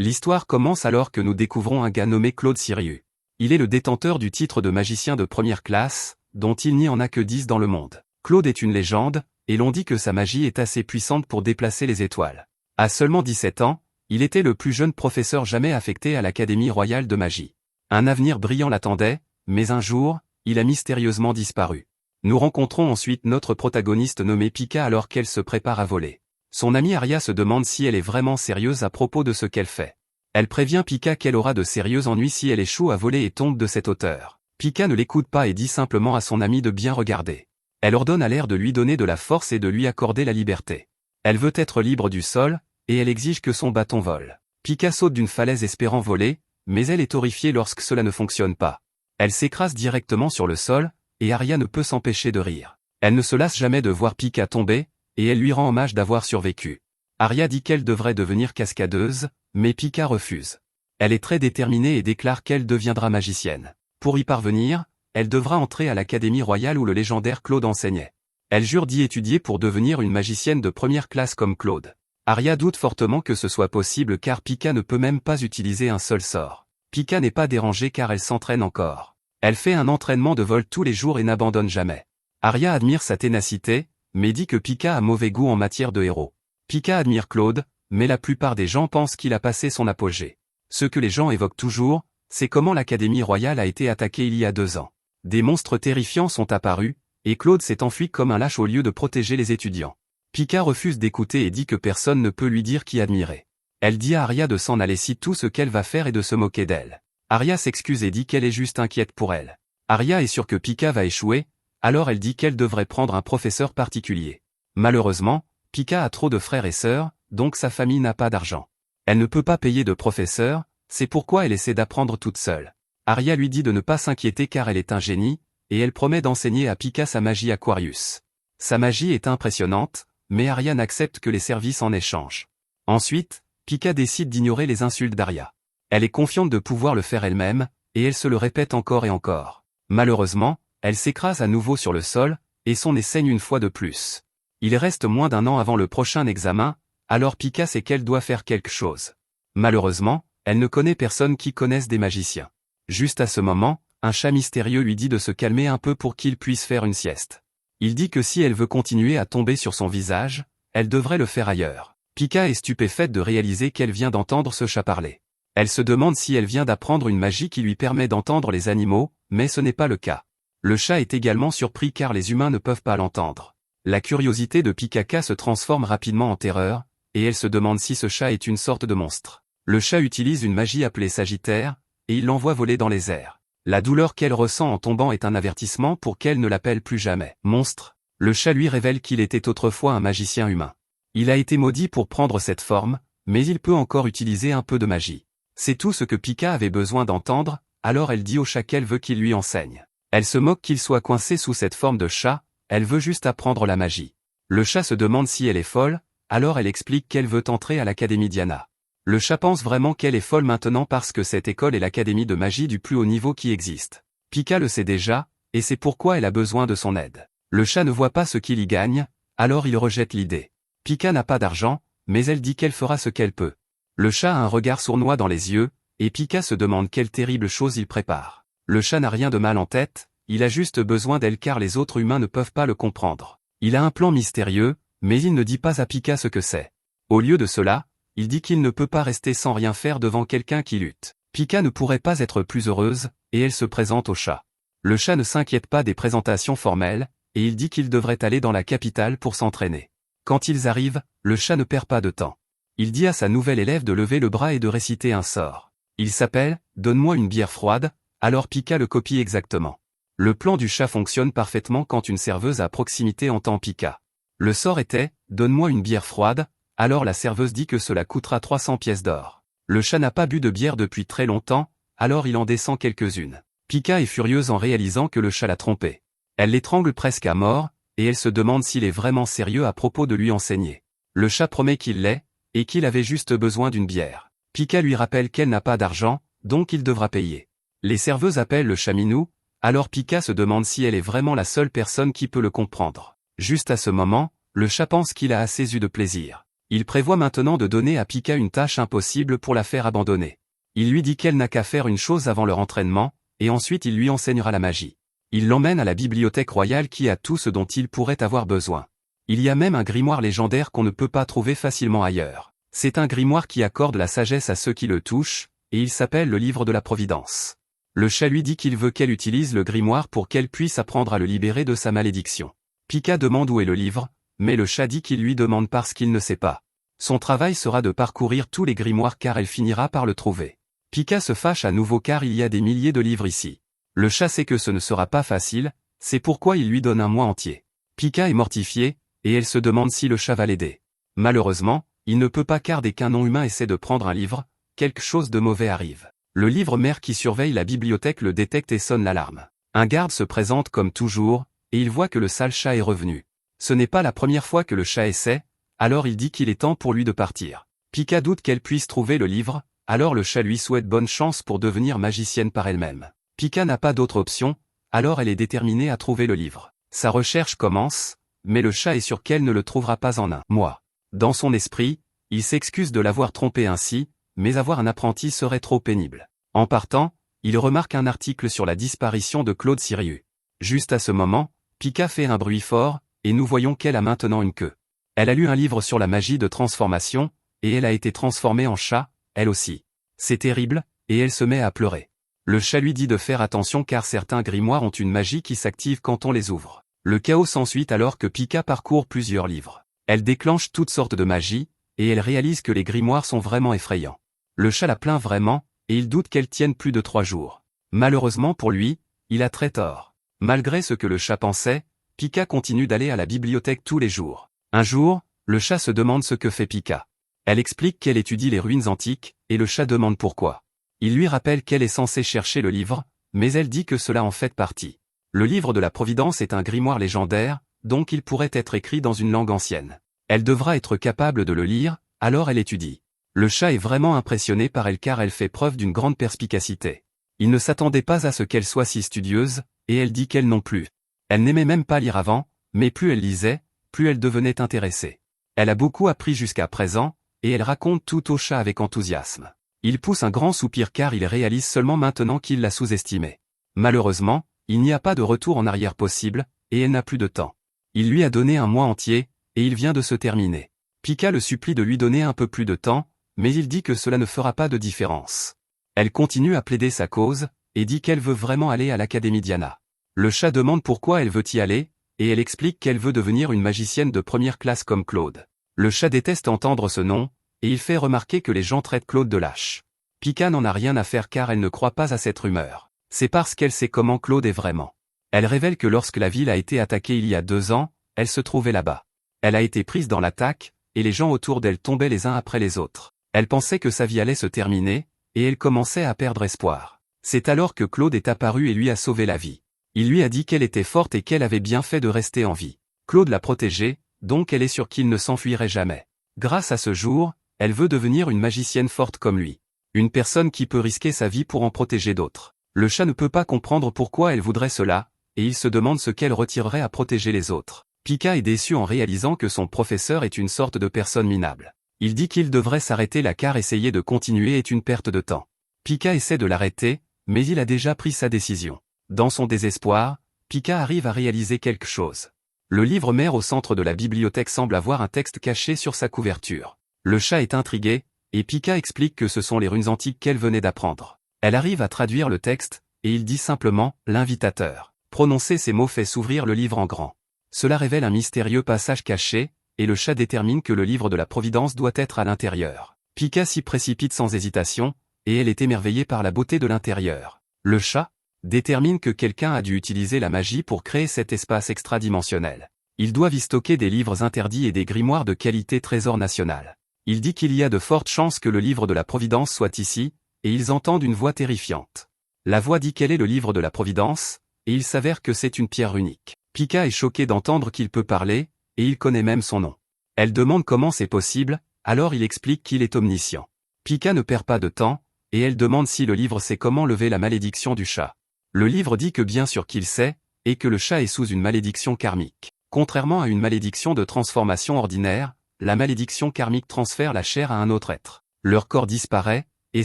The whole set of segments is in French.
L'histoire commence alors que nous découvrons un gars nommé Claude Sirius. Il est le détenteur du titre de magicien de première classe, dont il n'y en a que 10 dans le monde. Claude est une légende, et l'on dit que sa magie est assez puissante pour déplacer les étoiles. À seulement 17 ans, il était le plus jeune professeur jamais affecté à l'Académie royale de magie. Un avenir brillant l'attendait, mais un jour, il a mystérieusement disparu. Nous rencontrons ensuite notre protagoniste nommée Pika alors qu'elle se prépare à voler. Son amie Aria se demande si elle est vraiment sérieuse à propos de ce qu'elle fait. Elle prévient Pika qu'elle aura de sérieux ennuis si elle échoue à voler et tombe de cette hauteur. Pika ne l'écoute pas et dit simplement à son amie de bien regarder. Elle ordonne à l'air de lui donner de la force et de lui accorder la liberté. Elle veut être libre du sol, et elle exige que son bâton vole. Pika saute d'une falaise espérant voler, mais elle est horrifiée lorsque cela ne fonctionne pas. Elle s'écrase directement sur le sol, et Aria ne peut s'empêcher de rire. Elle ne se lasse jamais de voir Pika tomber, et elle lui rend hommage d'avoir survécu. Aria dit qu'elle devrait devenir cascadeuse, mais Pika refuse. Elle est très déterminée et déclare qu'elle deviendra magicienne. Pour y parvenir, elle devra entrer à l'Académie royale où le légendaire Claude enseignait. Elle jure d'y étudier pour devenir une magicienne de première classe comme Claude. Aria doute fortement que ce soit possible car Pika ne peut même pas utiliser un seul sort. Pika n'est pas dérangée car elle s'entraîne encore. Elle fait un entraînement de vol tous les jours et n'abandonne jamais. Aria admire sa ténacité, mais dit que Pika a mauvais goût en matière de héros. Pika admire Claude, mais la plupart des gens pensent qu'il a passé son apogée. Ce que les gens évoquent toujours, c'est comment l'Académie royale a été attaquée il y a 2 ans. Des monstres terrifiants sont apparus, et Claude s'est enfui comme un lâche au lieu de protéger les étudiants. Pika refuse d'écouter et dit que personne ne peut lui dire qui admirer. Elle dit à Aria de s'en aller si tout ce qu'elle va faire est de se moquer d'elle. Aria s'excuse et dit qu'elle est juste inquiète pour elle. Aria est sûre que Pika va échouer, alors elle dit qu'elle devrait prendre un professeur particulier. Malheureusement, Pika a trop de frères et sœurs, donc sa famille n'a pas d'argent. Elle ne peut pas payer de professeur, c'est pourquoi elle essaie d'apprendre toute seule. Aria lui dit de ne pas s'inquiéter car elle est un génie, et elle promet d'enseigner à Pika sa magie Aquarius. Sa magie est impressionnante, mais Aria n'accepte que les services en échange. Ensuite, Pika décide d'ignorer les insultes d'Aria. Elle est confiante de pouvoir le faire elle-même, et elle se le répète encore et encore. Malheureusement, elle s'écrase à nouveau sur le sol, et son nez saigne une fois de plus. Il reste moins d'1 an avant le prochain examen, alors Pika sait qu'elle doit faire quelque chose. Malheureusement, elle ne connaît personne qui connaisse des magiciens. Juste à ce moment, un chat mystérieux lui dit de se calmer un peu pour qu'il puisse faire une sieste. Il dit que si elle veut continuer à tomber sur son visage, elle devrait le faire ailleurs. Pika est stupéfaite de réaliser qu'elle vient d'entendre ce chat parler. Elle se demande si elle vient d'apprendre une magie qui lui permet d'entendre les animaux, mais ce n'est pas le cas. Le chat est également surpris car les humains ne peuvent pas l'entendre. La curiosité de Pikaka se transforme rapidement en terreur, et elle se demande si ce chat est une sorte de monstre. Le chat utilise une magie appelée Sagittaire, et il l'envoie voler dans les airs. La douleur qu'elle ressent en tombant est un avertissement pour qu'elle ne l'appelle plus jamais monstre. Le chat lui révèle qu'il était autrefois un magicien humain. Il a été maudit pour prendre cette forme, mais il peut encore utiliser un peu de magie. C'est tout ce que Pika avait besoin d'entendre, alors elle dit au chat qu'elle veut qu'il lui enseigne. Elle se moque qu'il soit coincé sous cette forme de chat, elle veut juste apprendre la magie. Le chat se demande si elle est folle, alors elle explique qu'elle veut entrer à l'Académie Diana. Le chat pense vraiment qu'elle est folle maintenant parce que cette école est l'académie de magie du plus haut niveau qui existe. Pika le sait déjà, et c'est pourquoi elle a besoin de son aide. Le chat ne voit pas ce qu'il y gagne, alors il rejette l'idée. Pika n'a pas d'argent, mais elle dit qu'elle fera ce qu'elle peut. Le chat a un regard sournois dans les yeux, et Pika se demande quelle terrible chose il prépare. Le chat n'a rien de mal en tête, il a juste besoin d'elle car les autres humains ne peuvent pas le comprendre. Il a un plan mystérieux, mais il ne dit pas à Pika ce que c'est. Au lieu de cela, il dit qu'il ne peut pas rester sans rien faire devant quelqu'un qui lutte. Pika ne pourrait pas être plus heureuse, et elle se présente au chat. Le chat ne s'inquiète pas des présentations formelles, et il dit qu'il devrait aller dans la capitale pour s'entraîner. Quand ils arrivent, le chat ne perd pas de temps. Il dit à sa nouvelle élève de lever le bras et de réciter un sort. Il s'appelle « Donne-moi une bière froide », alors Pika le copie exactement. Le plan du chat fonctionne parfaitement quand une serveuse à proximité entend Pika. Le sort était « Donne-moi une bière froide », alors la serveuse dit que cela coûtera 300 pièces d'or. Le chat n'a pas bu de bière depuis très longtemps, alors il en descend quelques-unes. Pika est furieuse en réalisant que le chat l'a trompée. Elle l'étrangle presque à mort, et elle se demande s'il est vraiment sérieux à propos de lui enseigner. Le chat promet qu'il l'est, et qu'il avait juste besoin d'une bière. Pika lui rappelle qu'elle n'a pas d'argent, donc il devra payer. Les serveuses appellent le chat Minou, alors Pika se demande si elle est vraiment la seule personne qui peut le comprendre. Juste à ce moment, le chat pense qu'il a assez eu de plaisir. Il prévoit maintenant de donner à Pika une tâche impossible pour la faire abandonner. Il lui dit qu'elle n'a qu'à faire une chose avant leur entraînement, et ensuite il lui enseignera la magie. Il l'emmène à la bibliothèque royale qui a tout ce dont il pourrait avoir besoin. Il y a même un grimoire légendaire qu'on ne peut pas trouver facilement ailleurs. C'est un grimoire qui accorde la sagesse à ceux qui le touchent, et il s'appelle le livre de la Providence. Le chat lui dit qu'il veut qu'elle utilise le grimoire pour qu'elle puisse apprendre à le libérer de sa malédiction. Pika demande où est le livre, mais le chat dit qu'il lui demande parce qu'il ne sait pas. Son travail sera de parcourir tous les grimoires car elle finira par le trouver. Pika se fâche à nouveau car il y a des milliers de livres ici. Le chat sait que ce ne sera pas facile, c'est pourquoi il lui donne un mois entier. Pika est mortifiée, et elle se demande si le chat va l'aider. Malheureusement, il ne peut pas car dès qu'un non-humain essaie de prendre un livre, quelque chose de mauvais arrive. Le livre-mère qui surveille la bibliothèque le détecte et sonne l'alarme. Un garde se présente comme toujours, et il voit que le sale chat est revenu. Ce n'est pas la première fois que le chat essaie, alors il dit qu'il est temps pour lui de partir. Pika doute qu'elle puisse trouver le livre, alors le chat lui souhaite bonne chance pour devenir magicienne par elle-même. Pika n'a pas d'autre option, alors elle est déterminée à trouver le livre. Sa recherche commence, mais le chat est sûr qu'elle ne le trouvera pas en un mois. Dans son esprit, il s'excuse de l'avoir trompée ainsi, mais avoir un apprenti serait trop pénible. En partant, il remarque un article sur la disparition de Claude Sirius. Juste à ce moment, Pika fait un bruit fort, et nous voyons qu'elle a maintenant une queue. Elle a lu un livre sur la magie de transformation, et elle a été transformée en chat, elle aussi. C'est terrible, et elle se met à pleurer. Le chat lui dit de faire attention car certains grimoires ont une magie qui s'active quand on les ouvre. Le chaos s'ensuit alors que Pika parcourt plusieurs livres. Elle déclenche toutes sortes de magies, et elle réalise que les grimoires sont vraiment effrayants. Le chat la plaint vraiment, et il doute qu'elle tienne plus de 3 jours. Malheureusement pour lui, il a très tort. Malgré ce que le chat pensait, Pika continue d'aller à la bibliothèque tous les jours. Un jour, le chat se demande ce que fait Pika. Elle explique qu'elle étudie les ruines antiques, et le chat demande pourquoi. Il lui rappelle qu'elle est censée chercher le livre, mais elle dit que cela en fait partie. Le livre de la Providence est un grimoire légendaire, donc il pourrait être écrit dans une langue ancienne. Elle devra être capable de le lire, alors elle étudie. Le chat est vraiment impressionné par elle car elle fait preuve d'une grande perspicacité. Il ne s'attendait pas à ce qu'elle soit si studieuse, et elle dit qu'elle non plus. Elle n'aimait même pas lire avant, mais plus elle lisait, plus elle devenait intéressée. Elle a beaucoup appris jusqu'à présent, et elle raconte tout au chat avec enthousiasme. Il pousse un grand soupir car il réalise seulement maintenant qu'il l'a sous-estimée. Malheureusement, il n'y a pas de retour en arrière possible, et elle n'a plus de temps. Il lui a donné un mois entier, et il vient de se terminer. Pika le supplie de lui donner un peu plus de temps, mais il dit que cela ne fera pas de différence. Elle continue à plaider sa cause, et dit qu'elle veut vraiment aller à l'Académie Diana. Le chat demande pourquoi elle veut y aller, et elle explique qu'elle veut devenir une magicienne de première classe comme Claude. Le chat déteste entendre ce nom, et il fait remarquer que les gens traitent Claude de lâche. Pika n'en a rien à faire car elle ne croit pas à cette rumeur. C'est parce qu'elle sait comment Claude est vraiment. Elle révèle que lorsque la ville a été attaquée il y a 2 ans, elle se trouvait là-bas. Elle a été prise dans l'attaque, et les gens autour d'elle tombaient les uns après les autres. Elle pensait que sa vie allait se terminer, et elle commençait à perdre espoir. C'est alors que Claude est apparu et lui a sauvé la vie. Il lui a dit qu'elle était forte et qu'elle avait bien fait de rester en vie. Claude l'a protégée, donc elle est sûre qu'il ne s'enfuirait jamais. Grâce à ce jour, elle veut devenir une magicienne forte comme lui. Une personne qui peut risquer sa vie pour en protéger d'autres. Le chat ne peut pas comprendre pourquoi elle voudrait cela, et il se demande ce qu'elle retirerait à protéger les autres. Pika est déçu en réalisant que son professeur est une sorte de personne minable. Il dit qu'il devrait s'arrêter là car essayer de continuer est une perte de temps. Pika essaie de l'arrêter, mais il a déjà pris sa décision. Dans son désespoir, Pika arrive à réaliser quelque chose. Le livre-mère au centre de la bibliothèque semble avoir un texte caché sur sa couverture. Le chat est intrigué, et Pika explique que ce sont les runes antiques qu'elle venait d'apprendre. Elle arrive à traduire le texte, et il dit simplement « l'invitateur ». Prononcer ces mots fait s'ouvrir le livre en grand. Cela révèle un mystérieux passage caché, et le chat détermine que le livre de la Providence doit être à l'intérieur. Pika s'y précipite sans hésitation, et elle est émerveillée par la beauté de l'intérieur. Le chat détermine que quelqu'un a dû utiliser la magie pour créer cet espace extradimensionnel. Ils doivent y stocker des livres interdits et des grimoires de qualité trésor national. Il dit qu'il y a de fortes chances que le livre de la Providence soit ici, et ils entendent une voix terrifiante. La voix dit quel est le livre de la Providence, et il s'avère que c'est une pierre unique. Pika est choqué d'entendre qu'il peut parler, et il connaît même son nom. Elle demande comment c'est possible, alors il explique qu'il est omniscient. Pika ne perd pas de temps, et elle demande si le livre sait comment lever la malédiction du chat. Le livre dit que bien sûr qu'il sait, et que le chat est sous une malédiction karmique. Contrairement à une malédiction de transformation ordinaire, la malédiction karmique transfère la chair à un autre être. Leur corps disparaît, et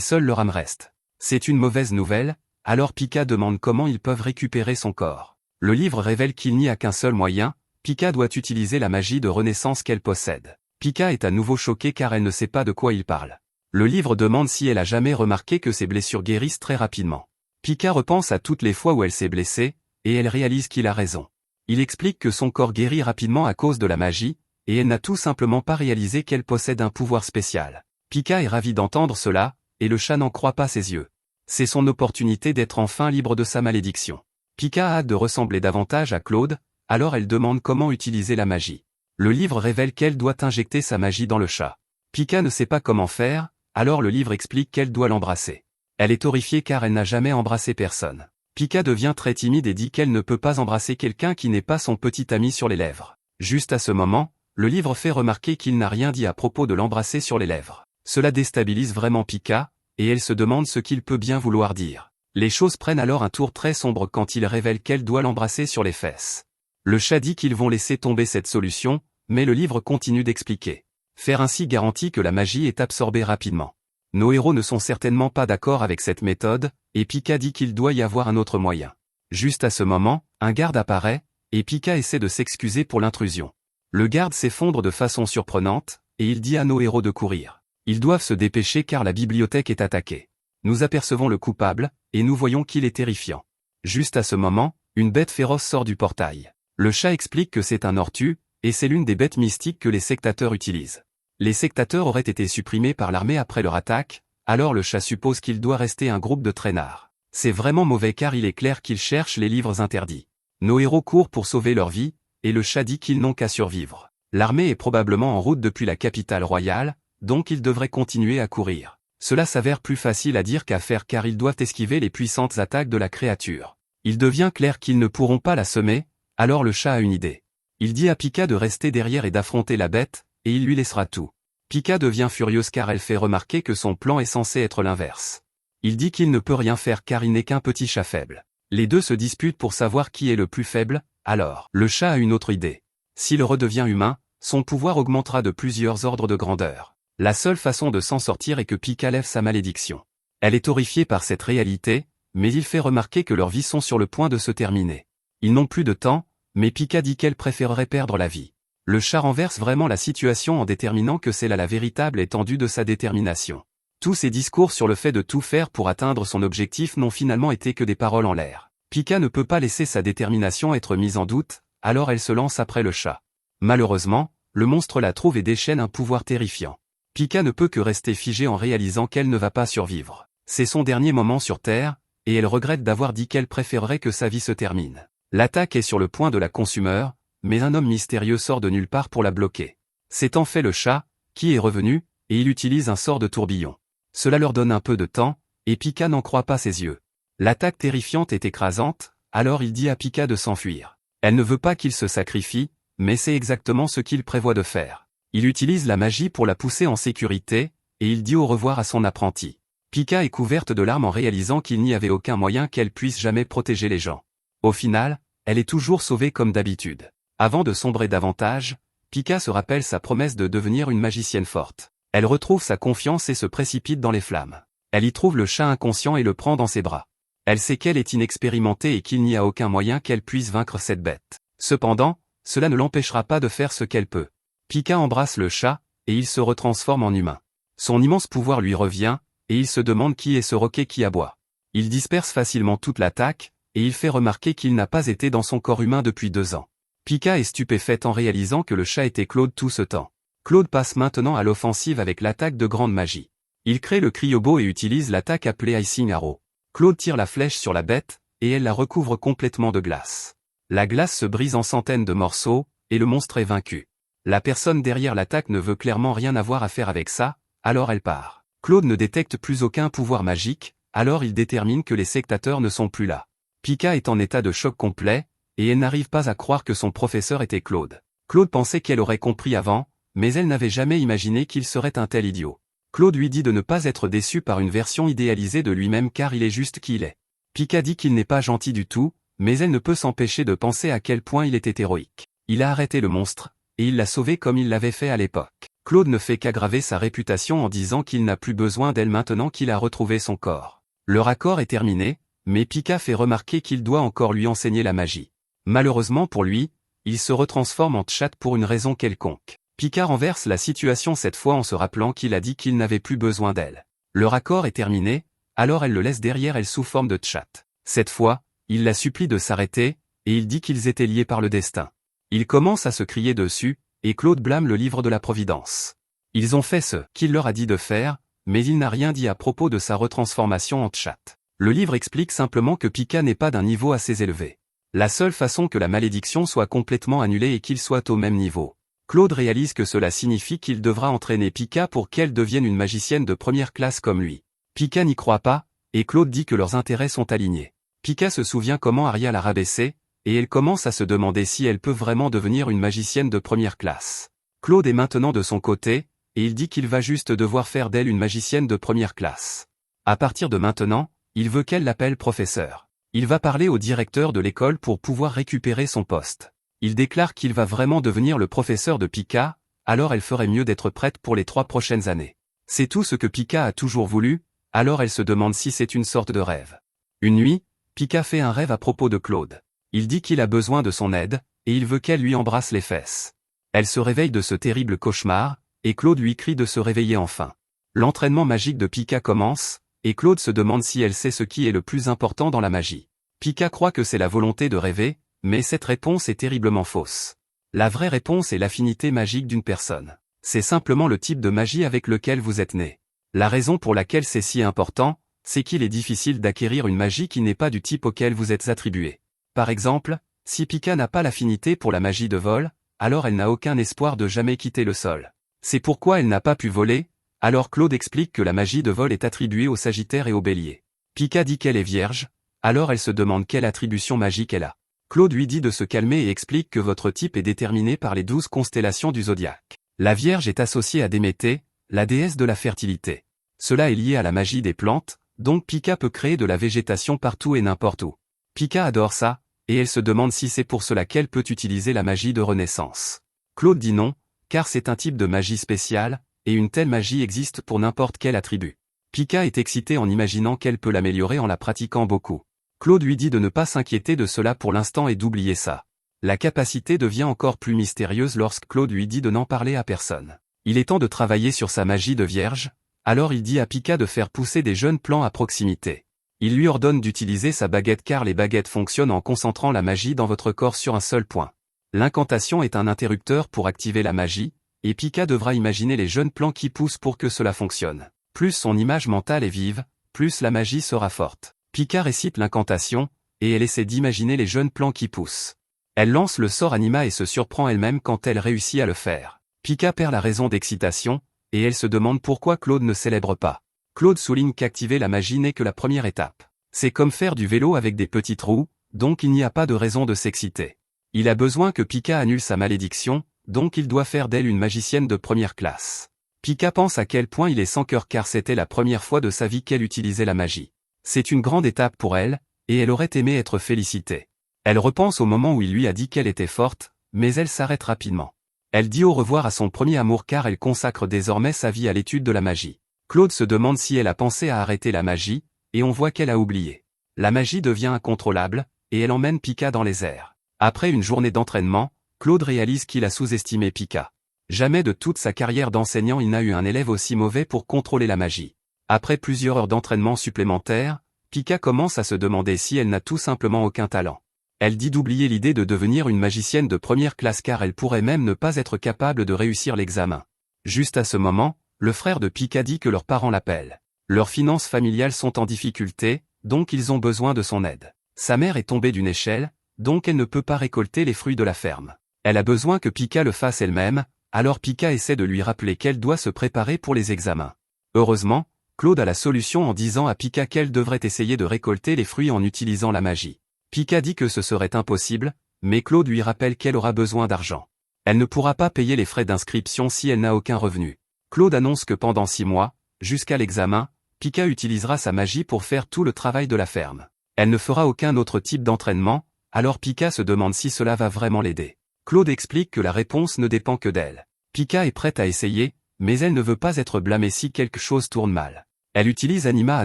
seule leur âme reste. C'est une mauvaise nouvelle, alors Pika demande comment ils peuvent récupérer son corps. Le livre révèle qu'il n'y a qu'un seul moyen, Pika doit utiliser la magie de renaissance qu'elle possède. Pika est à nouveau choquée car elle ne sait pas de quoi il parle. Le livre demande si elle a jamais remarqué que ses blessures guérissent très rapidement. Pika repense à toutes les fois où elle s'est blessée, et elle réalise qu'il a raison. Il explique que son corps guérit rapidement à cause de la magie, et elle n'a tout simplement pas réalisé qu'elle possède un pouvoir spécial. Pika est ravie d'entendre cela, et le chat n'en croit pas ses yeux. C'est son opportunité d'être enfin libre de sa malédiction. Pika a hâte de ressembler davantage à Claude, alors elle demande comment utiliser la magie. Le livre révèle qu'elle doit injecter sa magie dans le chat. Pika ne sait pas comment faire, alors le livre explique qu'elle doit l'embrasser. Elle est horrifiée car elle n'a jamais embrassé personne. Pika devient très timide et dit qu'elle ne peut pas embrasser quelqu'un qui n'est pas son petit ami sur les lèvres. Juste à ce moment, le livre fait remarquer qu'il n'a rien dit à propos de l'embrasser sur les lèvres. Cela déstabilise vraiment Pika, et elle se demande ce qu'il peut bien vouloir dire. Les choses prennent alors un tour très sombre quand il révèle qu'elle doit l'embrasser sur les fesses. Le chat dit qu'ils vont laisser tomber cette solution, mais le livre continue d'expliquer. Faire ainsi garantit que la magie est absorbée rapidement. Nos héros ne sont certainement pas d'accord avec cette méthode, et Pika dit qu'il doit y avoir un autre moyen. Juste à ce moment, un garde apparaît, et Pika essaie de s'excuser pour l'intrusion. Le garde s'effondre de façon surprenante, et il dit à nos héros de courir. Ils doivent se dépêcher car la bibliothèque est attaquée. Nous apercevons le coupable, et nous voyons qu'il est terrifiant. Juste à ce moment, une bête féroce sort du portail. Le chat explique que c'est un ortu, et c'est l'une des bêtes mystiques que les sectateurs utilisent. Les sectateurs auraient été supprimés par l'armée après leur attaque, alors le chat suppose qu'il doit rester un groupe de traînards. C'est vraiment mauvais car il est clair qu'ils cherchent les livres interdits. Nos héros courent pour sauver leur vie, et le chat dit qu'ils n'ont qu'à survivre. L'armée est probablement en route depuis la capitale royale, donc ils devraient continuer à courir. Cela s'avère plus facile à dire qu'à faire car ils doivent esquiver les puissantes attaques de la créature. Il devient clair qu'ils ne pourront pas la semer, alors le chat a une idée. Il dit à Pika de rester derrière et d'affronter la bête, et il lui laissera tout. Pika devient furieuse car elle fait remarquer que son plan est censé être l'inverse. Il dit qu'il ne peut rien faire car il n'est qu'un petit chat faible. Les deux se disputent pour savoir qui est le plus faible, alors le chat a une autre idée. S'il redevient humain, son pouvoir augmentera de plusieurs ordres de grandeur. La seule façon de s'en sortir est que Pika lève sa malédiction. Elle est horrifiée par cette réalité, mais il fait remarquer que leurs vies sont sur le point de se terminer. Ils n'ont plus de temps, mais Pika dit qu'elle préférerait perdre la vie. Le chat renverse vraiment la situation en déterminant que c'est là la véritable étendue de sa détermination. Tous ses discours sur le fait de tout faire pour atteindre son objectif n'ont finalement été que des paroles en l'air. Pika ne peut pas laisser sa détermination être mise en doute, alors elle se lance après le chat. Malheureusement, le monstre la trouve et déchaîne un pouvoir terrifiant. Pika ne peut que rester figée en réalisant qu'elle ne va pas survivre. C'est son dernier moment sur Terre, et elle regrette d'avoir dit qu'elle préférerait que sa vie se termine. L'attaque est sur le point de la consumer, mais un homme mystérieux sort de nulle part pour la bloquer. C'est en fait le chat, qui est revenu, et il utilise un sort de tourbillon. Cela leur donne un peu de temps, et Pika n'en croit pas ses yeux. L'attaque terrifiante est écrasante, alors il dit à Pika de s'enfuir. Elle ne veut pas qu'il se sacrifie, mais c'est exactement ce qu'il prévoit de faire. Il utilise la magie pour la pousser en sécurité, et il dit au revoir à son apprenti. Pika est couverte de larmes en réalisant qu'il n'y avait aucun moyen qu'elle puisse jamais protéger les gens. Au final, elle est toujours sauvée comme d'habitude. Avant de sombrer davantage, Pika se rappelle sa promesse de devenir une magicienne forte. Elle retrouve sa confiance et se précipite dans les flammes. Elle y trouve le chat inconscient et le prend dans ses bras. Elle sait qu'elle est inexpérimentée et qu'il n'y a aucun moyen qu'elle puisse vaincre cette bête. Cependant, cela ne l'empêchera pas de faire ce qu'elle peut. Pika embrasse le chat, et il se retransforme en humain. Son immense pouvoir lui revient, et il se demande qui est ce roquet qui aboie. Il disperse facilement toute l'attaque, et il fait remarquer qu'il n'a pas été dans son corps humain depuis 2 ans. Pika est stupéfaite en réalisant que le chat était Claude tout ce temps. Claude passe maintenant à l'offensive avec l'attaque de grande magie. Il crée le cryobo et utilise l'attaque appelée Icing Arrow. Claude tire la flèche sur la bête, et elle la recouvre complètement de glace. La glace se brise en centaines de morceaux, et le monstre est vaincu. La personne derrière l'attaque ne veut clairement rien avoir à faire avec ça, alors elle part. Claude ne détecte plus aucun pouvoir magique, alors il détermine que les sectateurs ne sont plus là. Pika est en état de choc complet, et elle n'arrive pas à croire que son professeur était Claude. Claude pensait qu'elle aurait compris avant, mais elle n'avait jamais imaginé qu'il serait un tel idiot. Claude lui dit de ne pas être déçu par une version idéalisée de lui-même car il est juste qui il est. Pika dit qu'il n'est pas gentil du tout, mais elle ne peut s'empêcher de penser à quel point il était héroïque. Il a arrêté le monstre, et il l'a sauvé comme il l'avait fait à l'époque. Claude ne fait qu'aggraver sa réputation en disant qu'il n'a plus besoin d'elle maintenant qu'il a retrouvé son corps. Leur accord est terminé, mais Pika fait remarquer qu'il doit encore lui enseigner la magie. Malheureusement pour lui, il se retransforme en Tchat pour une raison quelconque. Pika renverse la situation cette fois en se rappelant qu'il a dit qu'il n'avait plus besoin d'elle. Leur accord est terminé, alors elle le laisse derrière elle sous forme de Tchat. Cette fois, il la supplie de s'arrêter, et il dit qu'ils étaient liés par le destin. Il commence à se crier dessus, et Claude blâme le livre de la Providence. Ils ont fait ce qu'il leur a dit de faire, mais il n'a rien dit à propos de sa retransformation en Tchat. Le livre explique simplement que Pika n'est pas d'un niveau assez élevé. La seule façon que la malédiction soit complètement annulée est qu'il soit au même niveau. Claude réalise que cela signifie qu'il devra entraîner Pika pour qu'elle devienne une magicienne de première classe comme lui. Pika n'y croit pas, et Claude dit que leurs intérêts sont alignés. Pika se souvient comment Aria l'a rabaissée, et elle commence à se demander si elle peut vraiment devenir une magicienne de première classe. Claude est maintenant de son côté, et il dit qu'il va juste devoir faire d'elle une magicienne de première classe. À partir de maintenant, il veut qu'elle l'appelle professeur. Il va parler au directeur de l'école pour pouvoir récupérer son poste. Il déclare qu'il va vraiment devenir le professeur de Pika, alors elle ferait mieux d'être prête pour les 3 prochaines années. C'est tout ce que Pika a toujours voulu, alors elle se demande si c'est une sorte de rêve. Une nuit, Pika fait un rêve à propos de Claude. Il dit qu'il a besoin de son aide, et il veut qu'elle lui embrasse les fesses. Elle se réveille de ce terrible cauchemar, et Claude lui crie de se réveiller enfin. L'entraînement magique de Pika commence, et Claude se demande si elle sait ce qui est le plus important dans la magie. Pika croit que c'est la volonté de rêver, mais cette réponse est terriblement fausse. La vraie réponse est l'affinité magique d'une personne. C'est simplement le type de magie avec lequel vous êtes né. La raison pour laquelle c'est si important, c'est qu'il est difficile d'acquérir une magie qui n'est pas du type auquel vous êtes attribué. Par exemple, si Pika n'a pas l'affinité pour la magie de vol, alors elle n'a aucun espoir de jamais quitter le sol. C'est pourquoi elle n'a pas pu voler, alors Claude explique que la magie de vol est attribuée au Sagittaire et au Bélier. Pika dit qu'elle est vierge, alors elle se demande quelle attribution magique elle a. Claude lui dit de se calmer et explique que votre type est déterminé par les 12 constellations du zodiaque. La Vierge est associée à Déméter, la déesse de la fertilité. Cela est lié à la magie des plantes, donc Pika peut créer de la végétation partout et n'importe où. Pika adore ça, et elle se demande si c'est pour cela qu'elle peut utiliser la magie de renaissance. Claude dit non, car c'est un type de magie spéciale, et une telle magie existe pour n'importe quel attribut. Pika est excitée en imaginant qu'elle peut l'améliorer en la pratiquant beaucoup. Claude lui dit de ne pas s'inquiéter de cela pour l'instant et d'oublier ça. La capacité devient encore plus mystérieuse lorsque Claude lui dit de n'en parler à personne. Il est temps de travailler sur sa magie de vierge, alors il dit à Pika de faire pousser des jeunes plants à proximité. Il lui ordonne d'utiliser sa baguette car les baguettes fonctionnent en concentrant la magie dans votre corps sur un seul point. L'incantation est un interrupteur pour activer la magie, et Pika devra imaginer les jeunes plants qui poussent pour que cela fonctionne. Plus son image mentale est vive, plus la magie sera forte. Pika récite l'incantation, et elle essaie d'imaginer les jeunes plants qui poussent. Elle lance le sort Anima et se surprend elle-même quand elle réussit à le faire. Pika perd la raison d'excitation, et elle se demande pourquoi Claude ne célèbre pas. Claude souligne qu'activer la magie n'est que la première étape. C'est comme faire du vélo avec des petites roues, donc il n'y a pas de raison de s'exciter. Il a besoin que Pika annule sa malédiction, donc il doit faire d'elle une magicienne de première classe. Pika pense à quel point il est sans cœur car c'était la première fois de sa vie qu'elle utilisait la magie. C'est une grande étape pour elle, et elle aurait aimé être félicitée. Elle repense au moment où il lui a dit qu'elle était forte, mais elle s'arrête rapidement. Elle dit au revoir à son premier amour car elle consacre désormais sa vie à l'étude de la magie. Claude se demande si elle a pensé à arrêter la magie, et on voit qu'elle a oublié. La magie devient incontrôlable, et elle emmène Pika dans les airs. Après une journée d'entraînement, Claude réalise qu'il a sous-estimé Pika. Jamais de toute sa carrière d'enseignant il n'a eu un élève aussi mauvais pour contrôler la magie. Après plusieurs heures d'entraînement supplémentaires, Pika commence à se demander si elle n'a tout simplement aucun talent. Elle dit d'oublier l'idée de devenir une magicienne de première classe car elle pourrait même ne pas être capable de réussir l'examen. Juste à ce moment, le frère de Pika dit que leurs parents l'appellent. Leurs finances familiales sont en difficulté, donc ils ont besoin de son aide. Sa mère est tombée d'une échelle, donc elle ne peut pas récolter les fruits de la ferme. Elle a besoin que Pika le fasse elle-même, alors Pika essaie de lui rappeler qu'elle doit se préparer pour les examens. Heureusement, Claude a la solution en disant à Pika qu'elle devrait essayer de récolter les fruits en utilisant la magie. Pika dit que ce serait impossible, mais Claude lui rappelle qu'elle aura besoin d'argent. Elle ne pourra pas payer les frais d'inscription si elle n'a aucun revenu. Claude annonce que pendant 6 mois, jusqu'à l'examen, Pika utilisera sa magie pour faire tout le travail de la ferme. Elle ne fera aucun autre type d'entraînement, alors Pika se demande si cela va vraiment l'aider. Claude explique que la réponse ne dépend que d'elle. Pika est prête à essayer, mais elle ne veut pas être blâmée si quelque chose tourne mal. Elle utilise Anima à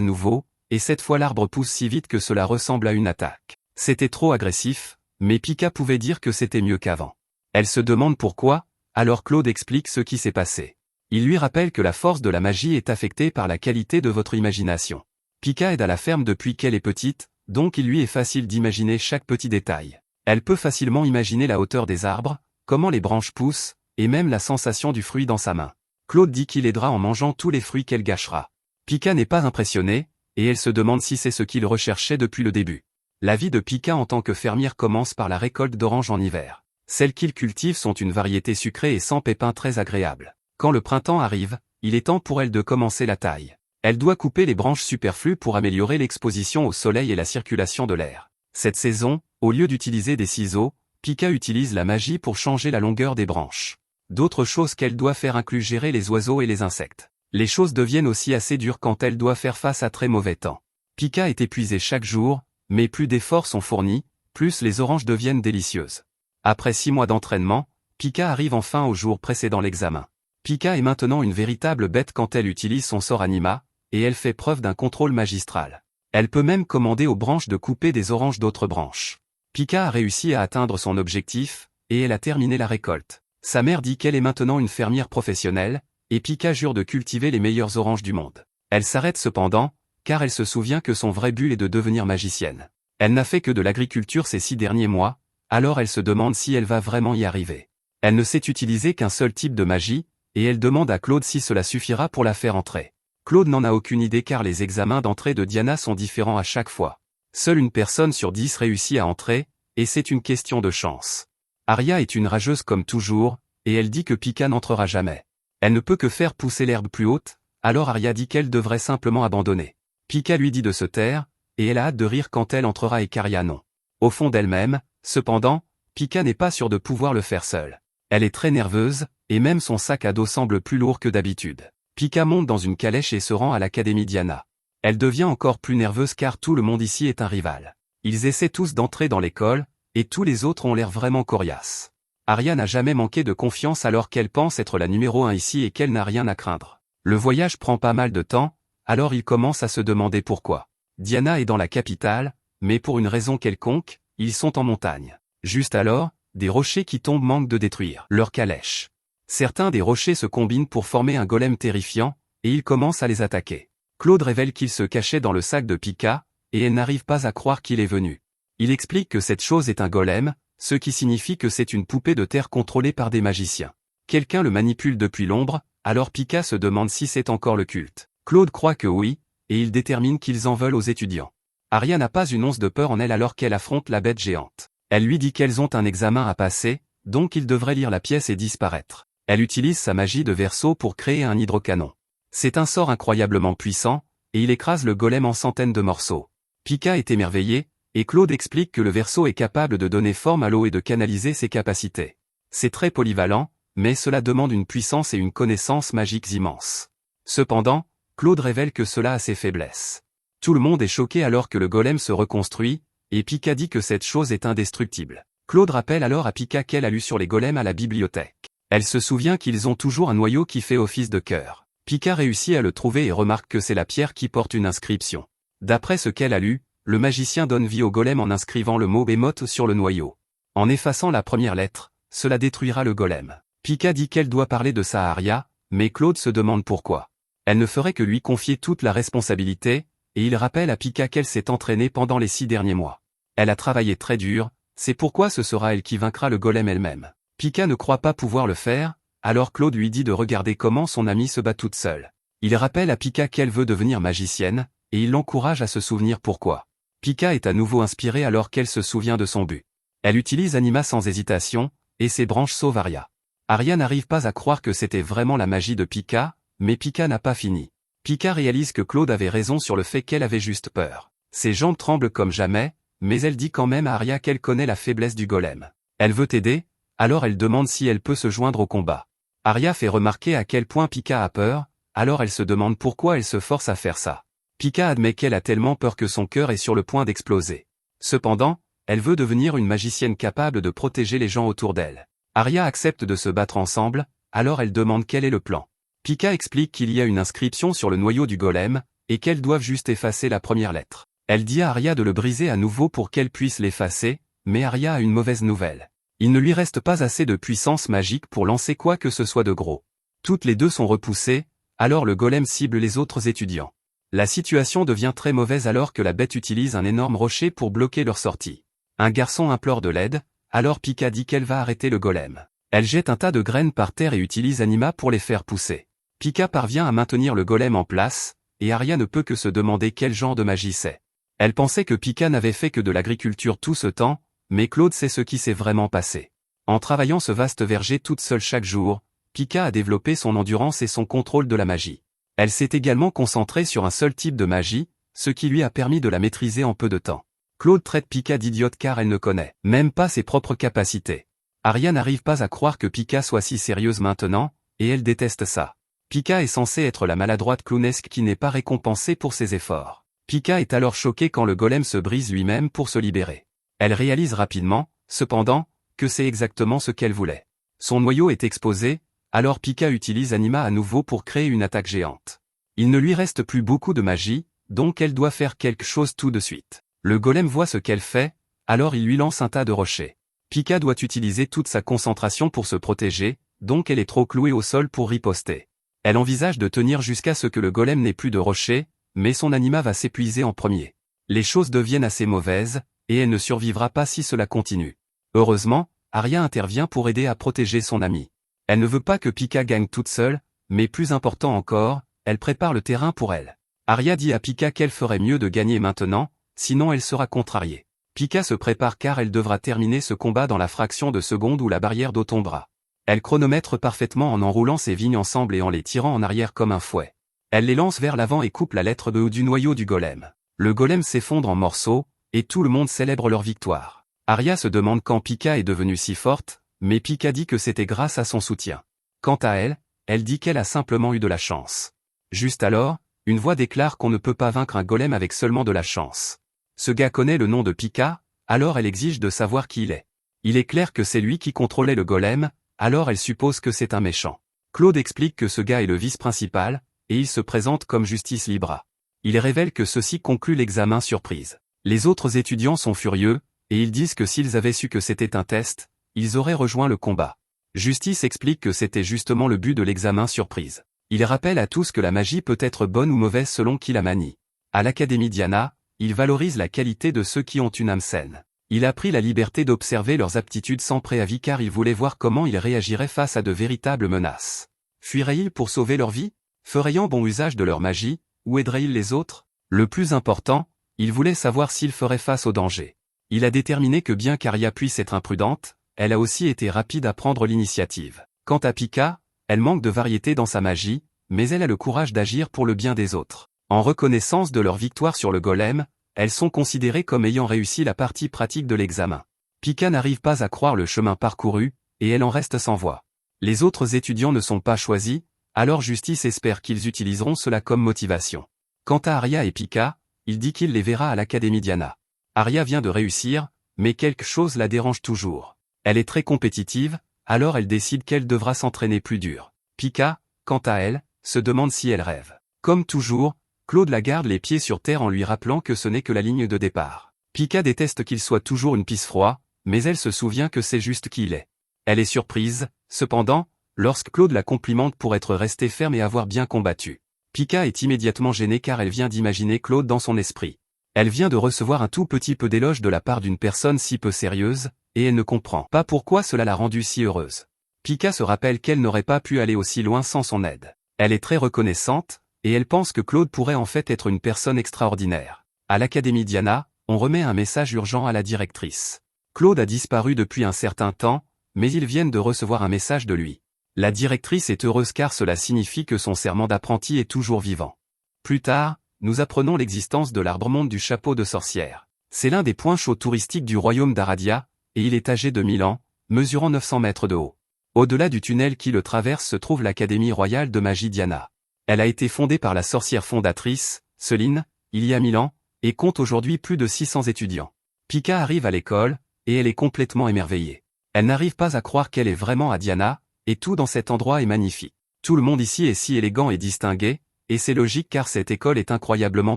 nouveau, et cette fois l'arbre pousse si vite que cela ressemble à une attaque. C'était trop agressif, mais Pika pouvait dire que c'était mieux qu'avant. Elle se demande pourquoi, alors Claude explique ce qui s'est passé. Il lui rappelle que la force de la magie est affectée par la qualité de votre imagination. Pika aide à la ferme depuis qu'elle est petite, donc il lui est facile d'imaginer chaque petit détail. Elle peut facilement imaginer la hauteur des arbres, comment les branches poussent, et même la sensation du fruit dans sa main. Claude dit qu'il aidera en mangeant tous les fruits qu'elle gâchera. Pika n'est pas impressionnée, et elle se demande si c'est ce qu'il recherchait depuis le début. La vie de Pika en tant que fermière commence par la récolte d'oranges en hiver. Celles qu'il cultive sont une variété sucrée et sans pépins très agréable. Quand le printemps arrive, il est temps pour elle de commencer la taille. Elle doit couper les branches superflues pour améliorer l'exposition au soleil et la circulation de l'air. Cette saison, au lieu d'utiliser des ciseaux, Pika utilise la magie pour changer la longueur des branches. D'autres choses qu'elle doit faire incluent gérer les oiseaux et les insectes. Les choses deviennent aussi assez dures quand elle doit faire face à très mauvais temps. Pika est épuisée chaque jour, mais plus d'efforts sont fournis, plus les oranges deviennent délicieuses. Après 6 mois d'entraînement, Pika arrive enfin au jour précédent l'examen. Pika est maintenant une véritable bête quand elle utilise son sort Anima, et elle fait preuve d'un contrôle magistral. Elle peut même commander aux branches de couper des oranges d'autres branches. Pika a réussi à atteindre son objectif, et elle a terminé la récolte. Sa mère dit qu'elle est maintenant une fermière professionnelle, et Pika jure de cultiver les meilleures oranges du monde. Elle s'arrête cependant, car elle se souvient que son vrai but est de devenir magicienne. Elle n'a fait que de l'agriculture ces 6 derniers mois, alors elle se demande si elle va vraiment y arriver. Elle ne sait utiliser qu'un seul type de magie, et elle demande à Claude si cela suffira pour la faire entrer. Claude n'en a aucune idée car les examens d'entrée de Diana sont différents à chaque fois. Seule une personne sur 10 réussit à entrer, et c'est une question de chance. Aria est une rageuse comme toujours, et elle dit que Pika n'entrera jamais. Elle ne peut que faire pousser l'herbe plus haute, alors Aria dit qu'elle devrait simplement abandonner. Pika lui dit de se taire, et elle a hâte de rire quand elle entrera et qu'Aria non. Au fond d'elle-même, cependant, Pika n'est pas sûre de pouvoir le faire seule. Elle est très nerveuse, et même son sac à dos semble plus lourd que d'habitude. Pika monte dans une calèche et se rend à l'Académie Diana. Elle devient encore plus nerveuse car tout le monde ici est un rival. Ils essaient tous d'entrer dans l'école, et tous les autres ont l'air vraiment coriaces. Aria n'a jamais manqué de confiance alors qu'elle pense être la numéro 1 ici et qu'elle n'a rien à craindre. Le voyage prend pas mal de temps, alors il commence à se demander pourquoi. Diana est dans la capitale, mais pour une raison quelconque, ils sont en montagne. Juste alors, des rochers qui tombent manquent de détruire leur calèche. Certains des rochers se combinent pour former un golem terrifiant, et ils commencent à les attaquer. Claude révèle qu'il se cachait dans le sac de Pika, et elle n'arrive pas à croire qu'il est venu. Il explique que cette chose est un golem, ce qui signifie que c'est une poupée de terre contrôlée par des magiciens. Quelqu'un le manipule depuis l'ombre, alors Pika se demande si c'est encore le culte. Claude croit que oui, et il détermine qu'ils en veulent aux étudiants. Aria n'a pas une once de peur en elle alors qu'elle affronte la bête géante. Elle lui dit qu'elles ont un examen à passer, donc ils devraient lire la pièce et disparaître. Elle utilise sa magie de verso pour créer un hydrocanon. C'est un sort incroyablement puissant, et il écrase le golem en centaines de morceaux. Pika est émerveillée, et Claude explique que le verso est capable de donner forme à l'eau et de canaliser ses capacités. C'est très polyvalent, mais cela demande une puissance et une connaissance magiques immenses. Cependant, Claude révèle que cela a ses faiblesses. Tout le monde est choqué alors que le golem se reconstruit, et Pika dit que cette chose est indestructible. Claude rappelle alors à Pika qu'elle a lu sur les golems à la bibliothèque. Elle se souvient qu'ils ont toujours un noyau qui fait office de cœur. Pika réussit à le trouver et remarque que c'est la pierre qui porte une inscription. D'après ce qu'elle a lu, le magicien donne vie au golem en inscrivant le mot Behemoth sur le noyau. En effaçant la première lettre, cela détruira le golem. Pika dit qu'elle doit parler de ça à Aria, mais Claude se demande pourquoi. Elle ne ferait que lui confier toute la responsabilité, et il rappelle à Pika qu'elle s'est entraînée pendant les 6 derniers mois. Elle a travaillé très dur, c'est pourquoi ce sera elle qui vaincra le golem elle-même. Pika ne croit pas pouvoir le faire, alors Claude lui dit de regarder comment son amie se bat toute seule. Il rappelle à Pika qu'elle veut devenir magicienne, et il l'encourage à se souvenir pourquoi. Pika est à nouveau inspirée alors qu'elle se souvient de son but. Elle utilise Anima sans hésitation, et ses branches sauvent Aria. Aria n'arrive pas à croire que c'était vraiment la magie de Pika, mais Pika n'a pas fini. Pika réalise que Claude avait raison sur le fait qu'elle avait juste peur. Ses jambes tremblent comme jamais, mais elle dit quand même à Aria qu'elle connaît la faiblesse du golem. Elle veut aider, alors elle demande si elle peut se joindre au combat. Aria fait remarquer à quel point Pika a peur, alors elle se demande pourquoi elle se force à faire ça. Pika admet qu'elle a tellement peur que son cœur est sur le point d'exploser. Cependant, elle veut devenir une magicienne capable de protéger les gens autour d'elle. Aria accepte de se battre ensemble, alors elle demande quel est le plan. Pika explique qu'il y a une inscription sur le noyau du golem, et qu'elles doivent juste effacer la première lettre. Elle dit à Arya de le briser à nouveau pour qu'elle puisse l'effacer, mais Arya a une mauvaise nouvelle. Il ne lui reste pas assez de puissance magique pour lancer quoi que ce soit de gros. Toutes les deux sont repoussées, alors le golem cible les autres étudiants. La situation devient très mauvaise alors que la bête utilise un énorme rocher pour bloquer leur sortie. Un garçon implore de l'aide, alors Pika dit qu'elle va arrêter le golem. Elle jette un tas de graines par terre et utilise Anima pour les faire pousser. Pika parvient à maintenir le golem en place, et Arya ne peut que se demander quel genre de magie c'est. Elle pensait que Pika n'avait fait que de l'agriculture tout ce temps, mais Claude sait ce qui s'est vraiment passé. En travaillant ce vaste verger toute seule chaque jour, Pika a développé son endurance et son contrôle de la magie. Elle s'est également concentrée sur un seul type de magie, ce qui lui a permis de la maîtriser en peu de temps. Claude traite Pika d'idiote car elle ne connaît même pas ses propres capacités. Arya n'arrive pas à croire que Pika soit si sérieuse maintenant, et elle déteste ça. Pika est censée être la maladroite clownesque qui n'est pas récompensée pour ses efforts. Pika est alors choquée quand le golem se brise lui-même pour se libérer. Elle réalise rapidement, cependant, que c'est exactement ce qu'elle voulait. Son noyau est exposé, alors Pika utilise Anima à nouveau pour créer une attaque géante. Il ne lui reste plus beaucoup de magie, donc elle doit faire quelque chose tout de suite. Le golem voit ce qu'elle fait, alors il lui lance un tas de rochers. Pika doit utiliser toute sa concentration pour se protéger, donc elle est trop clouée au sol pour riposter. Elle envisage de tenir jusqu'à ce que le golem n'ait plus de rochers, mais son Anima va s'épuiser en premier. Les choses deviennent assez mauvaises, et elle ne survivra pas si cela continue. Heureusement, Arya intervient pour aider à protéger son amie. Elle ne veut pas que Pika gagne toute seule, mais plus important encore, elle prépare le terrain pour elle. Arya dit à Pika qu'elle ferait mieux de gagner maintenant, sinon elle sera contrariée. Pika se prépare car elle devra terminer ce combat dans la fraction de seconde où la barrière d'eau tombera. Elle chronomètre parfaitement en enroulant ses vignes ensemble et en les tirant en arrière comme un fouet. Elle les lance vers l'avant et coupe la lettre E du noyau du golem. Le golem s'effondre en morceaux, et tout le monde célèbre leur victoire. Arya se demande quand Pika est devenue si forte, mais Pika dit que c'était grâce à son soutien. Quant à elle, elle dit qu'elle a simplement eu de la chance. Juste alors, une voix déclare qu'on ne peut pas vaincre un golem avec seulement de la chance. Ce gars connaît le nom de Pika, alors elle exige de savoir qui il est. Il est clair que c'est lui qui contrôlait le golem, alors elle suppose que c'est un méchant. Claude explique que ce gars est le vice-principal, et il se présente comme Justice Libra. Il révèle que ceci conclut l'examen surprise. Les autres étudiants sont furieux, et ils disent que s'ils avaient su que c'était un test, ils auraient rejoint le combat. Justice explique que c'était justement le but de l'examen surprise. Il rappelle à tous que la magie peut être bonne ou mauvaise selon qui la manie. À l'Académie Diana, il valorise la qualité de ceux qui ont une âme saine. Il a pris la liberté d'observer leurs aptitudes sans préavis car il voulait voir comment ils réagiraient face à de véritables menaces. Fuiraient-ils pour sauver leur vie? Feraient-ils bon usage de leur magie, ou aideraient-ils les autres? Le plus important, il voulait savoir s'ils feraient face au danger. Il a déterminé que bien qu'Arya puisse être imprudente, elle a aussi été rapide à prendre l'initiative. Quant à Pika, elle manque de variété dans sa magie, mais elle a le courage d'agir pour le bien des autres. En reconnaissance de leur victoire sur le golem, elles sont considérées comme ayant réussi la partie pratique de l'examen. Pika n'arrive pas à croire le chemin parcouru, et elle en reste sans voix. Les autres étudiants ne sont pas choisis, alors Justice espère qu'ils utiliseront cela comme motivation. Quant à Arya et Pika, il dit qu'il les verra à l'Académie Diana. Arya vient de réussir, mais quelque chose la dérange toujours. Elle est très compétitive, alors elle décide qu'elle devra s'entraîner plus dur. Pika, quant à elle, se demande si elle rêve. Comme toujours, Claude la garde les pieds sur terre en lui rappelant que ce n'est que la ligne de départ. Pika déteste qu'il soit toujours une pisse froide, mais elle se souvient que c'est juste qui il est. Elle est surprise, cependant, lorsque Claude la complimente pour être restée ferme et avoir bien combattu. Pika est immédiatement gênée car elle vient d'imaginer Claude dans son esprit. Elle vient de recevoir un tout petit peu d'éloge de la part d'une personne si peu sérieuse, et elle ne comprend pas pourquoi cela l'a rendue si heureuse. Pika se rappelle qu'elle n'aurait pas pu aller aussi loin sans son aide. Elle est très reconnaissante, et elle pense que Claude pourrait en fait être une personne extraordinaire. À l'Académie Diana, on remet un message urgent à la directrice. Claude a disparu depuis un certain temps, mais ils viennent de recevoir un message de lui. La directrice est heureuse car cela signifie que son serment d'apprenti est toujours vivant. Plus tard, nous apprenons l'existence de l'arbre-monde du chapeau de sorcière. C'est l'un des points chauds touristiques du royaume d'Aradia, et il est âgé de 1000 ans, mesurant 900 mètres de haut. Au-delà du tunnel qui le traverse se trouve l'Académie royale de magie Diana. Elle a été fondée par la sorcière fondatrice, Céline, il y a 1000 ans, et compte aujourd'hui plus de 600 étudiants. Pika arrive à l'école, et elle est complètement émerveillée. Elle n'arrive pas à croire qu'elle est vraiment à Diana, Et tout dans cet endroit est magnifique. Tout le monde ici est si élégant et distingué, et c'est logique car cette école est incroyablement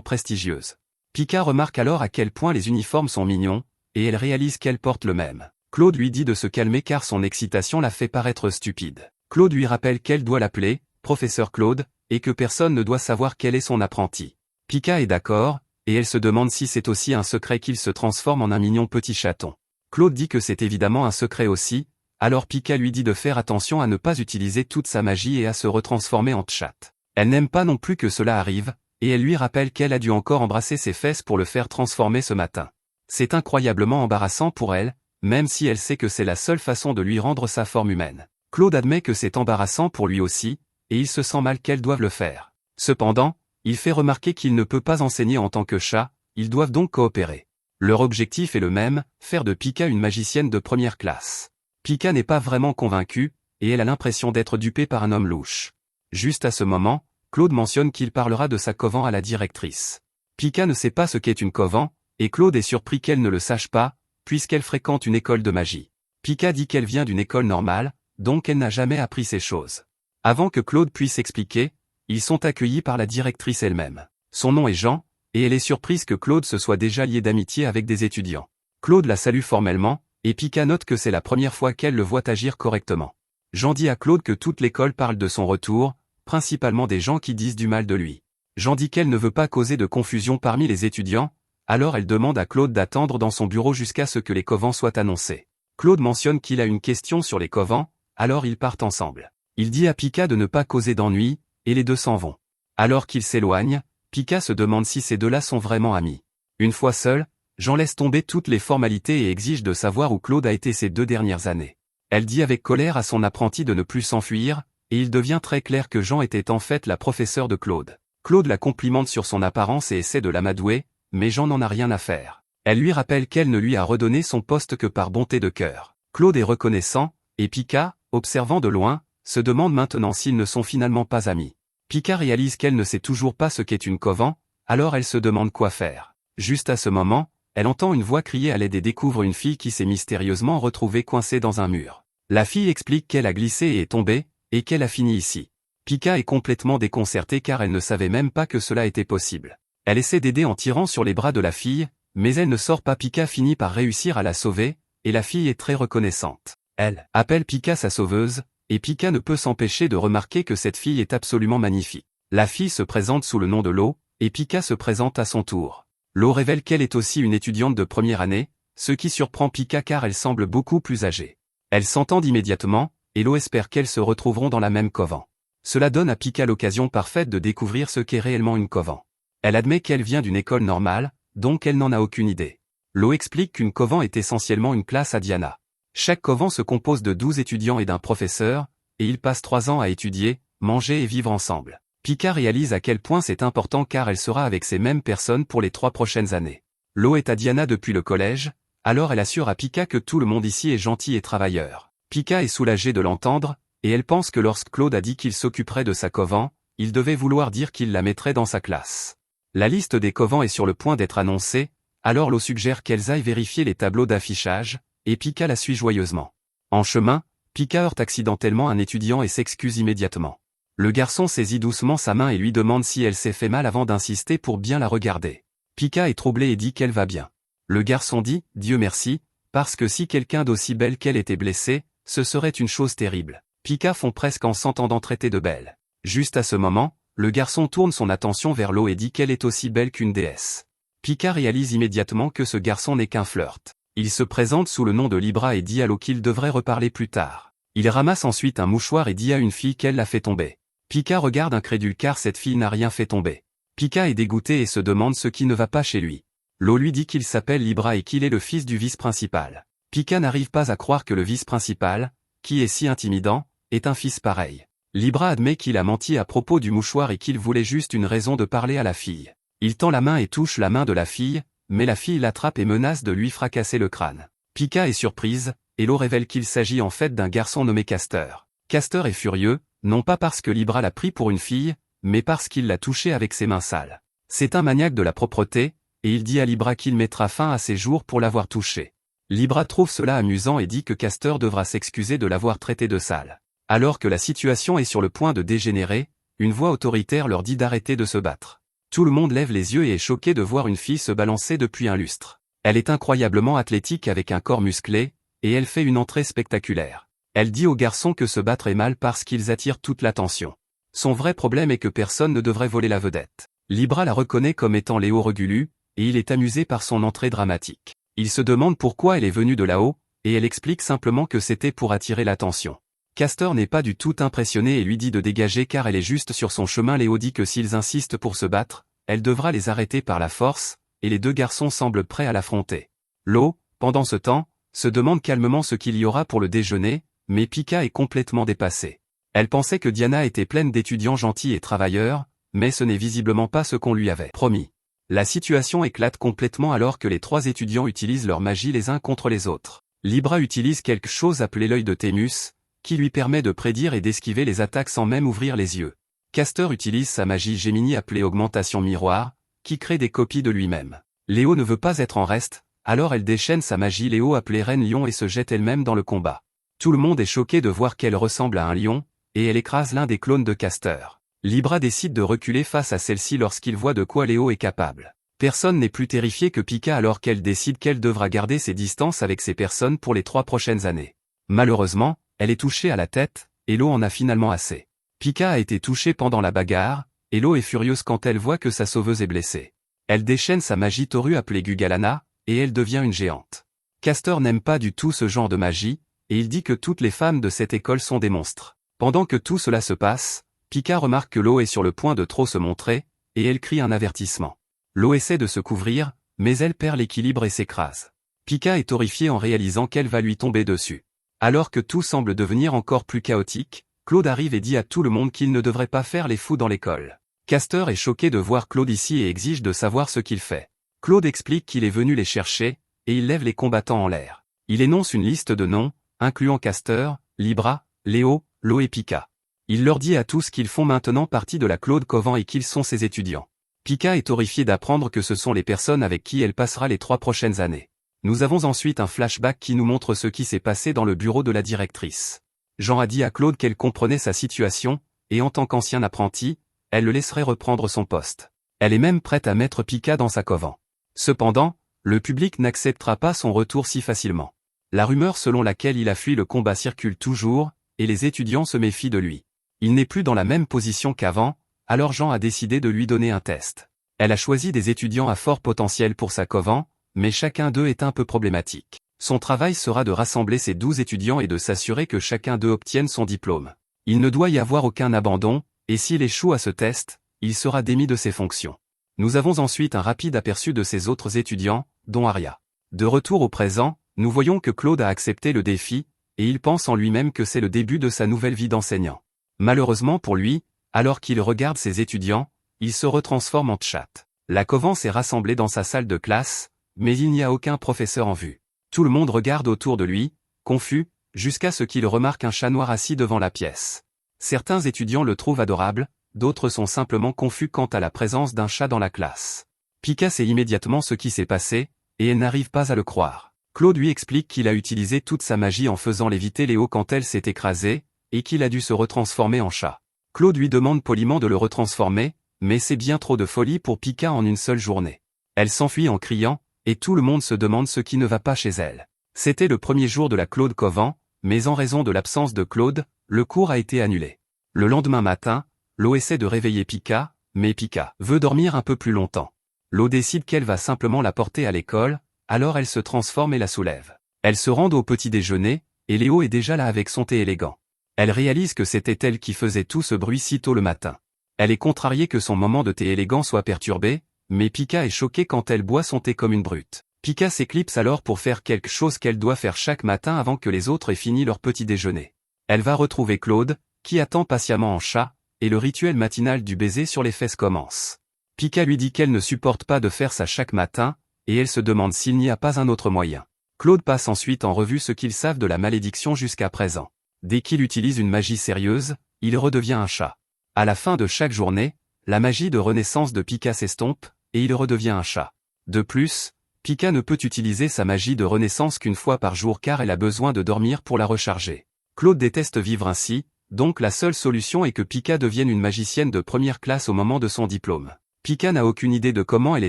prestigieuse. Pika remarque alors à quel point les uniformes sont mignons, et elle réalise qu'elle porte le même. Claude lui dit de se calmer car son excitation la fait paraître stupide. Claude lui rappelle qu'elle doit l'appeler professeur Claude, et que personne ne doit savoir quel est son apprenti. Pika est d'accord, et elle se demande si c'est aussi un secret qu'il se transforme en un mignon petit chaton. Claude dit que c'est évidemment un secret aussi, alors Pika lui dit de faire attention à ne pas utiliser toute sa magie et à se retransformer en chatte. Elle n'aime pas non plus que cela arrive, et elle lui rappelle qu'elle a dû encore embrasser ses fesses pour le faire transformer ce matin. C'est incroyablement embarrassant pour elle, même si elle sait que c'est la seule façon de lui rendre sa forme humaine. Claude admet que c'est embarrassant pour lui aussi, et il se sent mal qu'elle doive le faire. Cependant, il fait remarquer qu'il ne peut pas enseigner en tant que chat, ils doivent donc coopérer. Leur objectif est le même, faire de Pika une magicienne de première classe. Pika n'est pas vraiment convaincue, et elle a l'impression d'être dupée par un homme louche. Juste à ce moment, Claude mentionne qu'il parlera de sa coven à la directrice. Pika ne sait pas ce qu'est une coven, et Claude est surpris qu'elle ne le sache pas, puisqu'elle fréquente une école de magie. Pika dit qu'elle vient d'une école normale, donc elle n'a jamais appris ces choses. Avant que Claude puisse expliquer, ils sont accueillis par la directrice elle-même. Son nom est Jean, et elle est surprise que Claude se soit déjà lié d'amitié avec des étudiants. Claude la salue formellement, et Pika note que c'est la première fois qu'elle le voit agir correctement. Jean dit à Claude que toute l'école parle de son retour, principalement des gens qui disent du mal de lui. Jean dit qu'elle ne veut pas causer de confusion parmi les étudiants, alors elle demande à Claude d'attendre dans son bureau jusqu'à ce que les covens soient annoncés. Claude mentionne qu'il a une question sur les covens, alors ils partent ensemble. Il dit à Pika de ne pas causer d'ennui, et les deux s'en vont. Alors qu'ils s'éloignent, Pika se demande si ces deux-là sont vraiment amis. Une fois seul, Jean laisse tomber toutes les formalités et exige de savoir où Claude a été ces 2 dernières années. Elle dit avec colère à son apprenti de ne plus s'enfuir, et il devient très clair que Jean était en fait la professeure de Claude. Claude la complimente sur son apparence et essaie de l'amadouer, mais Jean n'en a rien à faire. Elle lui rappelle qu'elle ne lui a redonné son poste que par bonté de cœur. Claude est reconnaissant, et Pika, observant de loin, se demande maintenant s'ils ne sont finalement pas amis. Pika réalise qu'elle ne sait toujours pas ce qu'est une coven, alors elle se demande quoi faire. Juste à ce moment, elle entend une voix crier à l'aide et découvre une fille qui s'est mystérieusement retrouvée coincée dans un mur. La fille explique qu'elle a glissé et est tombée, et qu'elle a fini ici. Pika est complètement déconcertée car elle ne savait même pas que cela était possible. Elle essaie d'aider en tirant sur les bras de la fille, mais elle ne sort pas. Pika finit par réussir à la sauver, et la fille est très reconnaissante. Elle appelle Pika sa sauveuse, et Pika ne peut s'empêcher de remarquer que cette fille est absolument magnifique. La fille se présente sous le nom de Lo, et Pika se présente à son tour. Lo révèle qu'elle est aussi une étudiante de première année, ce qui surprend Pika car elle semble beaucoup plus âgée. Elles s'entendent immédiatement, et Lo espère qu'elles se retrouveront dans la même coven. Cela donne à Pika l'occasion parfaite de découvrir ce qu'est réellement une coven. Elle admet qu'elle vient d'une école normale, donc elle n'en a aucune idée. Lo explique qu'une coven est essentiellement une classe à Diana. Chaque coven se compose de 12 étudiants et d'un professeur, et ils passent 3 ans à étudier, manger et vivre ensemble. Pika réalise à quel point c'est important car elle sera avec ces mêmes personnes pour les 3 prochaines années. Lo est à Diana depuis le collège, alors elle assure à Pika que tout le monde ici est gentil et travailleur. Pika est soulagée de l'entendre, et elle pense que lorsque Claude a dit qu'il s'occuperait de sa coven, il devait vouloir dire qu'il la mettrait dans sa classe. La liste des covens est sur le point d'être annoncée, alors Lo suggère qu'elles aillent vérifier les tableaux d'affichage, et Pika la suit joyeusement. En chemin, Pika heurte accidentellement un étudiant et s'excuse immédiatement. Le garçon saisit doucement sa main et lui demande si elle s'est fait mal avant d'insister pour bien la regarder. Pika est troublée et dit qu'elle va bien. Le garçon dit « Dieu merci », parce que si quelqu'un d'aussi belle qu'elle était blessé, ce serait une chose terrible. Pika fond presque en s'entendant traiter de belle. Juste à ce moment, le garçon tourne son attention vers Lo et dit qu'elle est aussi belle qu'une déesse. Pika réalise immédiatement que ce garçon n'est qu'un flirt. Il se présente sous le nom de Libra et dit à Lo qu'il devrait reparler plus tard. Il ramasse ensuite un mouchoir et dit à une fille qu'elle l'a fait tomber. Pika regarde incrédule car cette fille n'a rien fait tomber. Pika est dégoûté et se demande ce qui ne va pas chez lui. Lo lui dit qu'il s'appelle Libra et qu'il est le fils du vice-principal. Pika n'arrive pas à croire que le vice-principal, qui est si intimidant, ait un fils pareil. Libra admet qu'il a menti à propos du mouchoir et qu'il voulait juste une raison de parler à la fille. Il tend la main et touche la main de la fille, mais la fille l'attrape et menace de lui fracasser le crâne. Pika est surprise, et Lo révèle qu'il s'agit en fait d'un garçon nommé Castor. Castor est furieux, non pas parce que Libra l'a pris pour une fille, mais parce qu'il l'a touché avec ses mains sales. C'est un maniaque de la propreté, et il dit à Libra qu'il mettra fin à ses jours pour l'avoir touché. Libra trouve cela amusant et dit que Castor devra s'excuser de l'avoir traité de sale. Alors que la situation est sur le point de dégénérer, une voix autoritaire leur dit d'arrêter de se battre. Tout le monde lève les yeux et est choqué de voir une fille se balancer depuis un lustre. Elle est incroyablement athlétique avec un corps musclé, et elle fait une entrée spectaculaire. Elle dit aux garçons que se battre est mal parce qu'ils attirent toute l'attention. Son vrai problème est que personne ne devrait voler la vedette. Libra la reconnaît comme étant Léo Regulu, et il est amusé par son entrée dramatique. Il se demande pourquoi elle est venue de là-haut, et elle explique simplement que c'était pour attirer l'attention. Castor n'est pas du tout impressionné et lui dit de dégager car elle est juste sur son chemin. Léo dit que s'ils insistent pour se battre, elle devra les arrêter par la force, et les deux garçons semblent prêts à l'affronter. Lo, pendant ce temps, se demande calmement ce qu'il y aura pour le déjeuner, mais Pika est complètement dépassée. Elle pensait que Diana était pleine d'étudiants gentils et travailleurs, mais ce n'est visiblement pas ce qu'on lui avait promis. La situation éclate complètement alors que les trois étudiants utilisent leur magie les uns contre les autres. Libra utilise quelque chose appelé l'œil de Thémus, qui lui permet de prédire et d'esquiver les attaques sans même ouvrir les yeux. Castor utilise sa magie Gemini appelée augmentation miroir, qui crée des copies de lui-même. Léo ne veut pas être en reste, alors elle déchaîne sa magie Léo appelée Reine Lion et se jette elle-même dans le combat. Tout le monde est choqué de voir qu'elle ressemble à un lion, et elle écrase l'un des clones de Castor. Libra décide de reculer face à celle-ci lorsqu'il voit de quoi Léo est capable. Personne n'est plus terrifié que Pika alors qu'elle décide qu'elle devra garder ses distances avec ces personnes pour les 3 prochaines années. Malheureusement, elle est touchée à la tête, et Lo en a finalement assez. Pika a été touchée pendant la bagarre, et Lo est furieuse quand elle voit que sa sauveuse est blessée. Elle déchaîne sa magie Toru appelée Gugalana, et elle devient une géante. Castor n'aime pas du tout ce genre de magie, et il dit que toutes les femmes de cette école sont des monstres. Pendant que tout cela se passe, Pika remarque que Lo est sur le point de trop se montrer, et elle crie un avertissement. Lo essaie de se couvrir, mais elle perd l'équilibre et s'écrase. Pika est horrifiée en réalisant qu'elle va lui tomber dessus. Alors que tout semble devenir encore plus chaotique, Claude arrive et dit à tout le monde qu'il ne devrait pas faire les fous dans l'école. Castor est choqué de voir Claude ici et exige de savoir ce qu'il fait. Claude explique qu'il est venu les chercher, et il lève les combattants en l'air. Il énonce une liste de noms, incluant Castor, Libra, Léo, Lo et Pika. Il leur dit à tous qu'ils font maintenant partie de la Claude Coven et qu'ils sont ses étudiants. Pika est horrifiée d'apprendre que ce sont les personnes avec qui elle passera les 3 prochaines années. Nous avons ensuite un flashback qui nous montre ce qui s'est passé dans le bureau de la directrice. Jean a dit à Claude qu'elle comprenait sa situation, et en tant qu'ancien apprenti, elle le laisserait reprendre son poste. Elle est même prête à mettre Pika dans sa coven. Cependant, le public n'acceptera pas son retour si facilement. La rumeur selon laquelle il a fui le combat circule toujours, et les étudiants se méfient de lui. Il n'est plus dans la même position qu'avant, alors Jean a décidé de lui donner un test. Elle a choisi des étudiants à fort potentiel pour sa coven, mais chacun d'eux est un peu problématique. Son travail sera de rassembler ces 12 étudiants et de s'assurer que chacun d'eux obtienne son diplôme. Il ne doit y avoir aucun abandon, et s'il échoue à ce test, il sera démis de ses fonctions. Nous avons ensuite un rapide aperçu de ses autres étudiants, dont Aria. De retour au présent, nous voyons que Claude a accepté le défi, et il pense en lui-même que c'est le début de sa nouvelle vie d'enseignant. Malheureusement pour lui, alors qu'il regarde ses étudiants, il se retransforme en chatte. La coven s'est rassemblée dans sa salle de classe, mais il n'y a aucun professeur en vue. Tout le monde regarde autour de lui, confus, jusqu'à ce qu'il remarque un chat noir assis devant la pièce. Certains étudiants le trouvent adorable, d'autres sont simplement confus quant à la présence d'un chat dans la classe. Pika sait immédiatement ce qui s'est passé, et elle n'arrive pas à le croire. Claude lui explique qu'il a utilisé toute sa magie en faisant léviter Léo quand elle s'est écrasée, et qu'il a dû se retransformer en chat. Claude lui demande poliment de le retransformer, mais c'est bien trop de folie pour Pika en une seule journée. Elle s'enfuit en criant, et tout le monde se demande ce qui ne va pas chez elle. C'était le premier jour de la Claude Coven, mais en raison de l'absence de Claude, le cours a été annulé. Le lendemain matin, Lo essaie de réveiller Pika, mais Pika veut dormir un peu plus longtemps. Lo décide qu'elle va simplement la porter à l'école, alors elle se transforme et la soulève. Elles se rendent au petit déjeuner, et Léo est déjà là avec son thé élégant. Elle réalise que c'était elle qui faisait tout ce bruit si tôt le matin. Elle est contrariée que son moment de thé élégant soit perturbé, mais Pika est choquée quand elle boit son thé comme une brute. Pika s'éclipse alors pour faire quelque chose qu'elle doit faire chaque matin avant que les autres aient fini leur petit déjeuner. Elle va retrouver Claude, qui attend patiemment en chat, et le rituel matinal du baiser sur les fesses commence. Pika lui dit qu'elle ne supporte pas de faire ça chaque matin, et elle se demande s'il n'y a pas un autre moyen. Claude passe ensuite en revue ce qu'ils savent de la malédiction jusqu'à présent. Dès qu'il utilise une magie sérieuse, il redevient un chat. À la fin de chaque journée, la magie de renaissance de Pika s'estompe, et il redevient un chat. De plus, Pika ne peut utiliser sa magie de renaissance qu'une fois par jour car elle a besoin de dormir pour la recharger. Claude déteste vivre ainsi, Donc la seule solution est que Pika devienne une magicienne de première classe au moment de son diplôme. Pika n'a aucune idée de comment elle est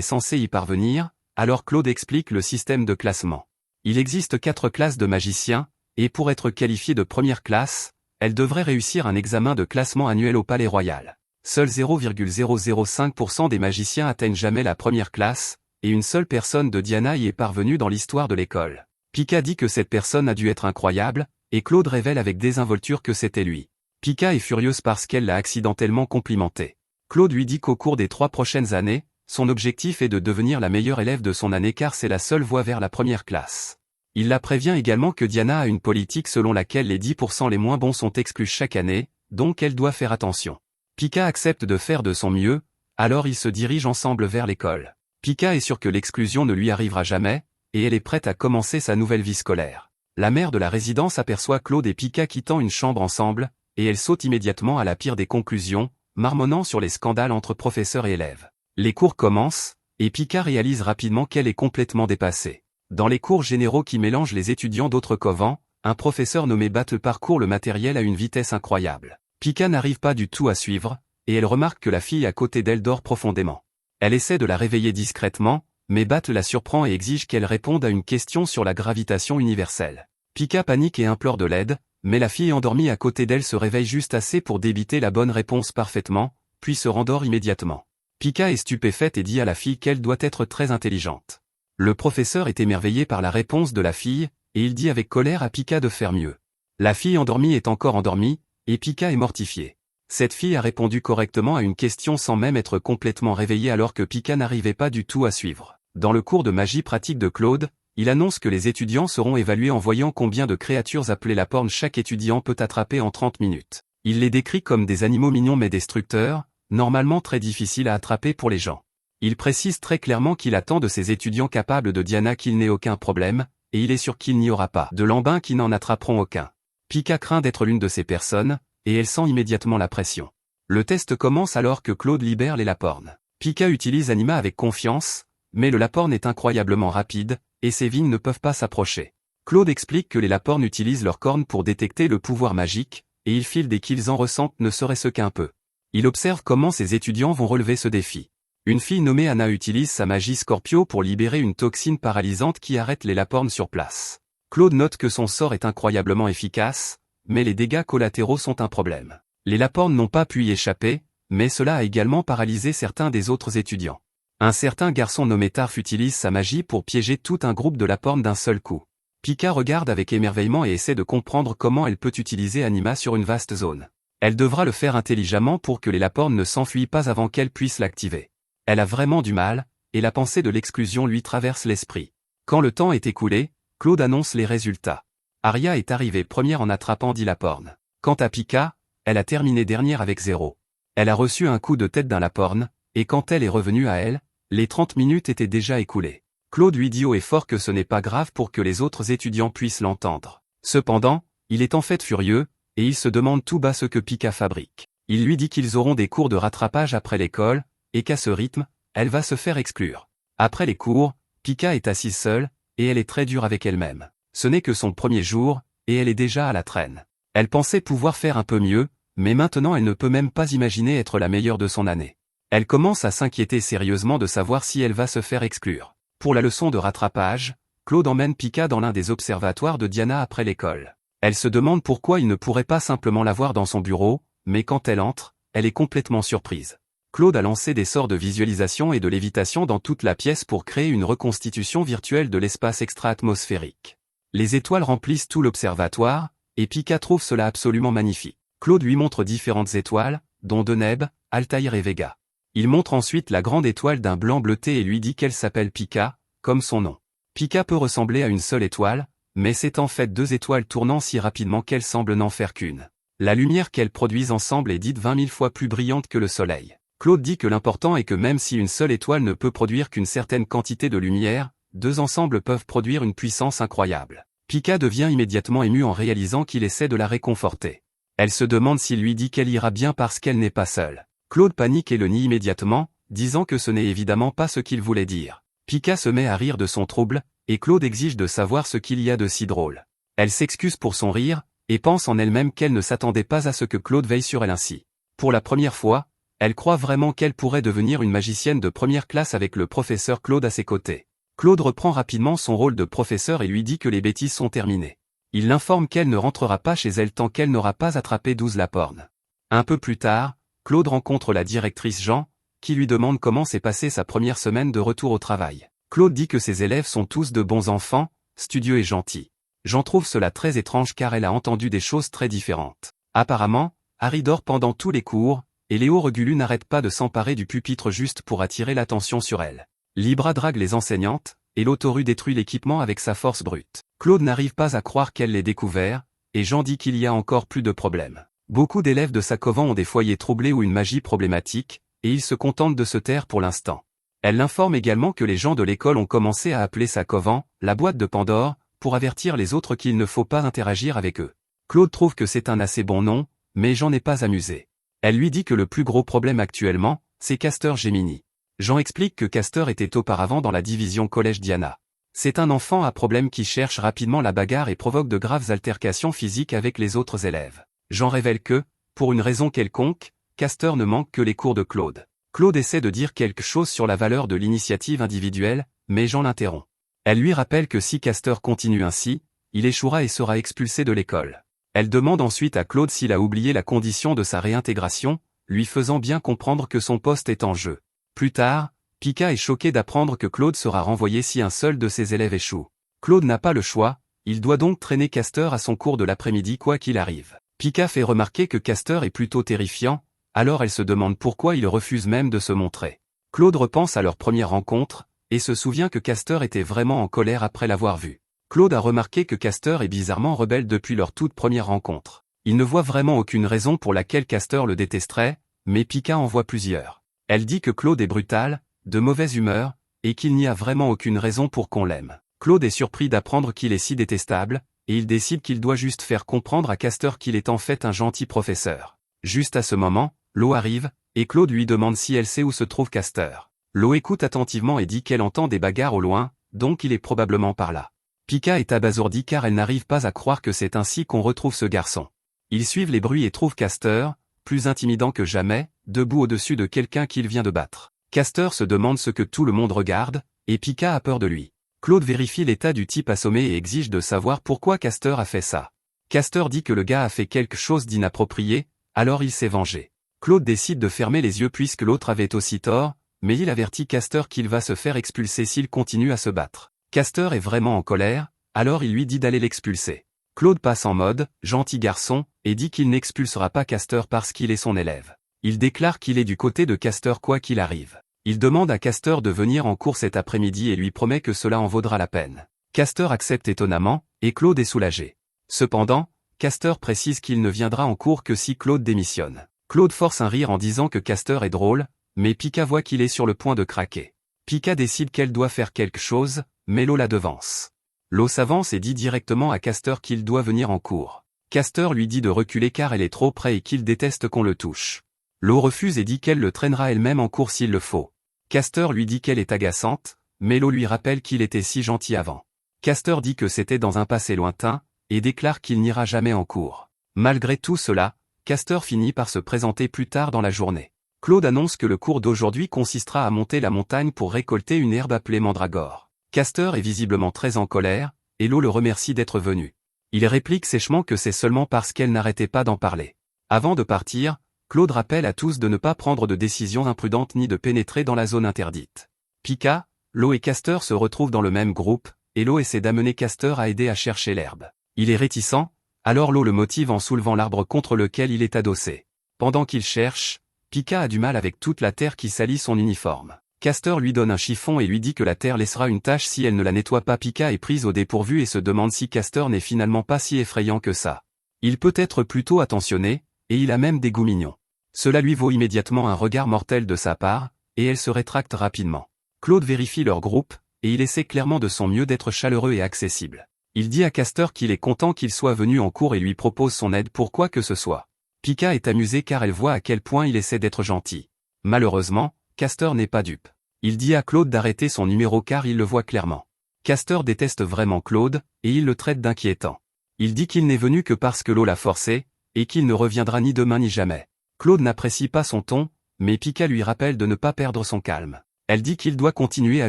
censée y parvenir, alors Claude explique le système de classement. Il existe 4 classes de magiciens, et pour être qualifiée de première classe, elle devrait réussir un examen de classement annuel au Palais Royal. Seuls 0,005% des magiciens atteignent jamais la première classe, et une seule personne de Diana y est parvenue dans l'histoire de l'école. Pika dit que cette personne a dû être incroyable, et Claude révèle avec désinvolture que c'était lui. Pika est furieuse parce qu'elle l'a accidentellement complimenté. Claude lui dit qu'au cours des 3 prochaines années, son objectif est de devenir la meilleure élève de son année car c'est la seule voie vers la première classe. Il la prévient également que Diana a une politique selon laquelle les 10% les moins bons sont exclus chaque année, donc elle doit faire attention. Pika accepte de faire de son mieux, alors ils se dirigent ensemble vers l'école. Pika est sûre que l'exclusion ne lui arrivera jamais, et elle est prête à commencer sa nouvelle vie scolaire. La mère de la résidence aperçoit Claude et Pika quittant une chambre ensemble, et elle saute immédiatement à la pire des conclusions, marmonnant sur les scandales entre professeurs et élèves. Les cours commencent, et Pika réalise rapidement qu'elle est complètement dépassée. Dans les cours généraux qui mélangent les étudiants d'autres covents, un professeur nommé Battle parcourt le matériel à une vitesse incroyable. Pika n'arrive pas du tout à suivre, et elle remarque que la fille à côté d'elle dort profondément. Elle essaie de la réveiller discrètement, mais Battle la surprend et exige qu'elle réponde à une question sur la gravitation universelle. Pika panique et implore de l'aide, mais la fille endormie à côté d'elle se réveille juste assez pour débiter la bonne réponse parfaitement, puis se rendort immédiatement. Pika est stupéfaite et dit à la fille qu'elle doit être très intelligente. Le professeur est émerveillé par la réponse de la fille, et il dit avec colère à Pika de faire mieux. La fille endormie est encore endormie, et Pika est mortifiée. Cette fille a répondu correctement à une question sans même être complètement réveillée alors que Pika n'arrivait pas du tout à suivre. Dans le cours de magie pratique de Claude, il annonce que les étudiants seront évalués en voyant combien de créatures appelées la porne chaque étudiant peut attraper en 30 minutes. Il les décrit comme des animaux mignons mais destructeurs, normalement très difficiles à attraper pour les gens. Il précise très clairement qu'il attend de ses étudiants capables de Diana qu'il n'ait aucun problème, et il est sûr qu'il n'y aura pas de lambins qui n'en attraperont aucun. Pika craint d'être l'une de ces personnes, et elle sent immédiatement la pression. Le test commence alors que Claude libère les lapornes. Pika utilise Anima avec confiance, mais le laporne est incroyablement rapide, et ses vignes ne peuvent pas s'approcher. Claude explique que les lapornes utilisent leurs cornes pour détecter le pouvoir magique, et ils filent dès qu'ils en ressentent ne serait-ce qu'un peu. Il observe comment ses étudiants vont relever ce défi. Une fille nommée Anna utilise sa magie Scorpio pour libérer une toxine paralysante qui arrête les lapornes sur place. Claude note que son sort est incroyablement efficace, mais les dégâts collatéraux sont un problème. Les lapornes n'ont pas pu y échapper, mais cela a également paralysé certains des autres étudiants. Un certain garçon nommé Tarf utilise sa magie pour piéger tout un groupe de lapornes d'un seul coup. Pika regarde avec émerveillement et essaie de comprendre comment elle peut utiliser Anima sur une vaste zone. Elle devra le faire intelligemment pour que les lapornes ne s'enfuient pas avant qu'elle puisse l'activer. Elle a vraiment du mal, et la pensée de l'exclusion lui traverse l'esprit. Quand le temps est écoulé, Claude annonce les résultats. Aria est arrivée première en attrapant 10 lapornes. Quant à Pika, elle a terminé dernière avec 0. Elle a reçu un coup de tête d'un laporne, et quand elle est revenue à elle, les 30 minutes étaient déjà écoulées. Claude lui dit haut et fort que ce n'est pas grave pour que les autres étudiants puissent l'entendre. Cependant, il est en fait furieux, et il se demande tout bas ce que Pika fabrique. Il lui dit qu'ils auront des cours de rattrapage après l'école, et qu'à ce rythme, elle va se faire exclure. Après les cours, Pika est assise seule, et elle est très dure avec elle-même. Ce n'est que son premier jour, et elle est déjà à la traîne. Elle pensait pouvoir faire un peu mieux, mais maintenant elle ne peut même pas imaginer être la meilleure de son année. Elle commence à s'inquiéter sérieusement de savoir si elle va se faire exclure. Pour la leçon de rattrapage, Claude emmène Pika dans l'un des observatoires de Diana après l'école. Elle se demande pourquoi il ne pourrait pas simplement la voir dans son bureau, mais quand elle entre, elle est complètement surprise. Claude a lancé des sorts de visualisation et de lévitation dans toute la pièce pour créer une reconstitution virtuelle de l'espace extra-atmosphérique. Les étoiles remplissent tout l'observatoire, et Pika trouve cela absolument magnifique. Claude lui montre différentes étoiles, dont Deneb, Altaïr et Vega. Il montre ensuite la grande étoile d'un blanc bleuté et lui dit qu'elle s'appelle Pika, comme son nom. Pika peut ressembler à une seule étoile, mais c'est en fait 2 étoiles tournant si rapidement qu'elles semblent n'en faire qu'une. La lumière qu'elles produisent ensemble est dite 20 000 fois plus brillante que le soleil. Claude dit que l'important est que même si une seule étoile ne peut produire qu'une certaine quantité de lumière, 2 ensembles peuvent produire une puissance incroyable. Pika devient immédiatement émue en réalisant qu'il essaie de la réconforter. Elle se demande s'il lui dit qu'elle ira bien parce qu'elle n'est pas seule. Claude panique et le nie immédiatement, disant que ce n'est évidemment pas ce qu'il voulait dire. Pika se met à rire de son trouble, et Claude exige de savoir ce qu'il y a de si drôle. Elle s'excuse pour son rire, et pense en elle-même qu'elle ne s'attendait pas à ce que Claude veille sur elle ainsi. Pour la première fois, elle croit vraiment qu'elle pourrait devenir une magicienne de première classe avec le professeur Claude à ses côtés. Claude reprend rapidement son rôle de professeur et lui dit que les bêtises sont terminées. Il l'informe qu'elle ne rentrera pas chez elle tant qu'elle n'aura pas attrapé 12 Laporne. Un peu plus tard, Claude rencontre la directrice Jean, qui lui demande comment s'est passée sa première semaine de retour au travail. Claude dit que ses élèves sont tous de bons enfants, studieux et gentils. Jean trouve cela très étrange car elle a entendu des choses très différentes. Apparemment, Harry dort pendant tous les cours, et Léo Regulu n'arrête pas de s'emparer du pupitre juste pour attirer l'attention sur elle. Libra drague les enseignantes, et Lotoru détruit l'équipement avec sa force brute. Claude n'arrive pas à croire qu'elle l'ait découvert, et Jean dit qu'il y a encore plus de problèmes. Beaucoup d'élèves de sa coven ont des foyers troublés ou une magie problématique, et ils se contentent de se taire pour l'instant. Elle l'informe également que les gens de l'école ont commencé à appeler sa coven la boîte de Pandore, pour avertir les autres qu'il ne faut pas interagir avec eux. Claude trouve que c'est un assez bon nom, mais Jean n'est pas amusé. Elle lui dit que le plus gros problème actuellement, c'est Castor Gemini. Jean explique que Castor était auparavant dans la division Collège Diana. C'est un enfant à problème qui cherche rapidement la bagarre et provoque de graves altercations physiques avec les autres élèves. Jean révèle que, pour une raison quelconque, Castor ne manque que les cours de Claude. Claude essaie de dire quelque chose sur la valeur de l'initiative individuelle, mais Jean l'interrompt. Elle lui rappelle que si Castor continue ainsi, il échouera et sera expulsé de l'école. Elle demande ensuite à Claude s'il a oublié la condition de sa réintégration, lui faisant bien comprendre que son poste est en jeu. Plus tard, Pika est choqué d'apprendre que Claude sera renvoyé si un seul de ses élèves échoue. Claude n'a pas le choix, il doit donc traîner Castor à son cours de l'après-midi quoi qu'il arrive. Pika fait remarquer que Castor est plutôt terrifiant, alors elle se demande pourquoi il refuse même de se montrer. Claude repense à leur première rencontre, et se souvient que Castor était vraiment en colère après l'avoir vu. Claude a remarqué que Castor est bizarrement rebelle depuis leur toute première rencontre. Il ne voit vraiment aucune raison pour laquelle Castor le détesterait, mais Pika en voit plusieurs. Elle dit que Claude est brutal, de mauvaise humeur, et qu'il n'y a vraiment aucune raison pour qu'on l'aime. Claude est surpris d'apprendre qu'il est si détestable, et il décide qu'il doit juste faire comprendre à Castor qu'il est en fait un gentil professeur. Juste à ce moment, Lo arrive, et Claude lui demande si elle sait où se trouve Castor. Lo écoute attentivement et dit qu'elle entend des bagarres au loin, donc il est probablement par là. Pika est abasourdie car elle n'arrive pas à croire que c'est ainsi qu'on retrouve ce garçon. Ils suivent les bruits et trouvent Castor, plus intimidant que jamais, debout au-dessus de quelqu'un qu'il vient de battre. Castor se demande ce que tout le monde regarde, et Pika a peur de lui. Claude vérifie l'état du type assommé et exige de savoir pourquoi Castor a fait ça. Castor dit que le gars a fait quelque chose d'inapproprié, alors il s'est vengé. Claude décide de fermer les yeux puisque l'autre avait aussi tort, mais il avertit Castor qu'il va se faire expulser s'il continue à se battre. Castor est vraiment en colère, alors il lui dit d'aller l'expulser. Claude passe en mode « gentil garçon » et dit qu'il n'expulsera pas Castor parce qu'il est son élève. Il déclare qu'il est du côté de Castor quoi qu'il arrive. Il demande à Castor de venir en cours cet après-midi et lui promet que cela en vaudra la peine. Castor accepte étonnamment, et Claude est soulagé. Cependant, Castor précise qu'il ne viendra en cours que si Claude démissionne. Claude force un rire en disant que Castor est drôle, mais Pika voit qu'il est sur le point de craquer. Pika décide qu'elle doit faire quelque chose, mais Lo la devance. Lo s'avance et dit directement à Castor qu'il doit venir en cours. Castor lui dit de reculer car elle est trop près et qu'il déteste qu'on le touche. Lo refuse et dit qu'elle le traînera elle-même en cours s'il le faut. Castor lui dit qu'elle est agaçante, mais Lo lui rappelle qu'il était si gentil avant. Castor dit que c'était dans un passé lointain, et déclare qu'il n'ira jamais en cours. Malgré tout cela, Castor finit par se présenter plus tard dans la journée. Claude annonce que le cours d'aujourd'hui consistera à monter la montagne pour récolter une herbe appelée mandragore. Castor est visiblement très en colère, et Lo le remercie d'être venu. Il réplique sèchement que c'est seulement parce qu'elle n'arrêtait pas d'en parler. Avant de partir, Claude rappelle à tous de ne pas prendre de décisions imprudentes ni de pénétrer dans la zone interdite. Pika, Lo et Castor se retrouvent dans le même groupe, et Lo essaie d'amener Castor à aider à chercher l'herbe. Il est réticent, alors Lo le motive en soulevant l'arbre contre lequel il est adossé. Pendant qu'il cherche, Pika a du mal avec toute la terre qui salit son uniforme. Castor lui donne un chiffon et lui dit que la terre laissera une tache si elle ne la nettoie pas. Pika est prise au dépourvu et se demande si Castor n'est finalement pas si effrayant que ça. Il peut être plutôt attentionné, et il a même des goûts mignons. Cela lui vaut immédiatement un regard mortel de sa part, et elle se rétracte rapidement. Claude vérifie leur groupe, et il essaie clairement de son mieux d'être chaleureux et accessible. Il dit à Castor qu'il est content qu'il soit venu en cours et lui propose son aide pour quoi que ce soit. Pika est amusée car elle voit à quel point il essaie d'être gentil. Malheureusement, Castor n'est pas dupe. Il dit à Claude d'arrêter son numéro car il le voit clairement. Castor déteste vraiment Claude, et il le traite d'inquiétant. Il dit qu'il n'est venu que parce que l'eau l'a forcé, et qu'il ne reviendra ni demain ni jamais. Claude n'apprécie pas son ton, mais Pika lui rappelle de ne pas perdre son calme. Elle dit qu'il doit continuer à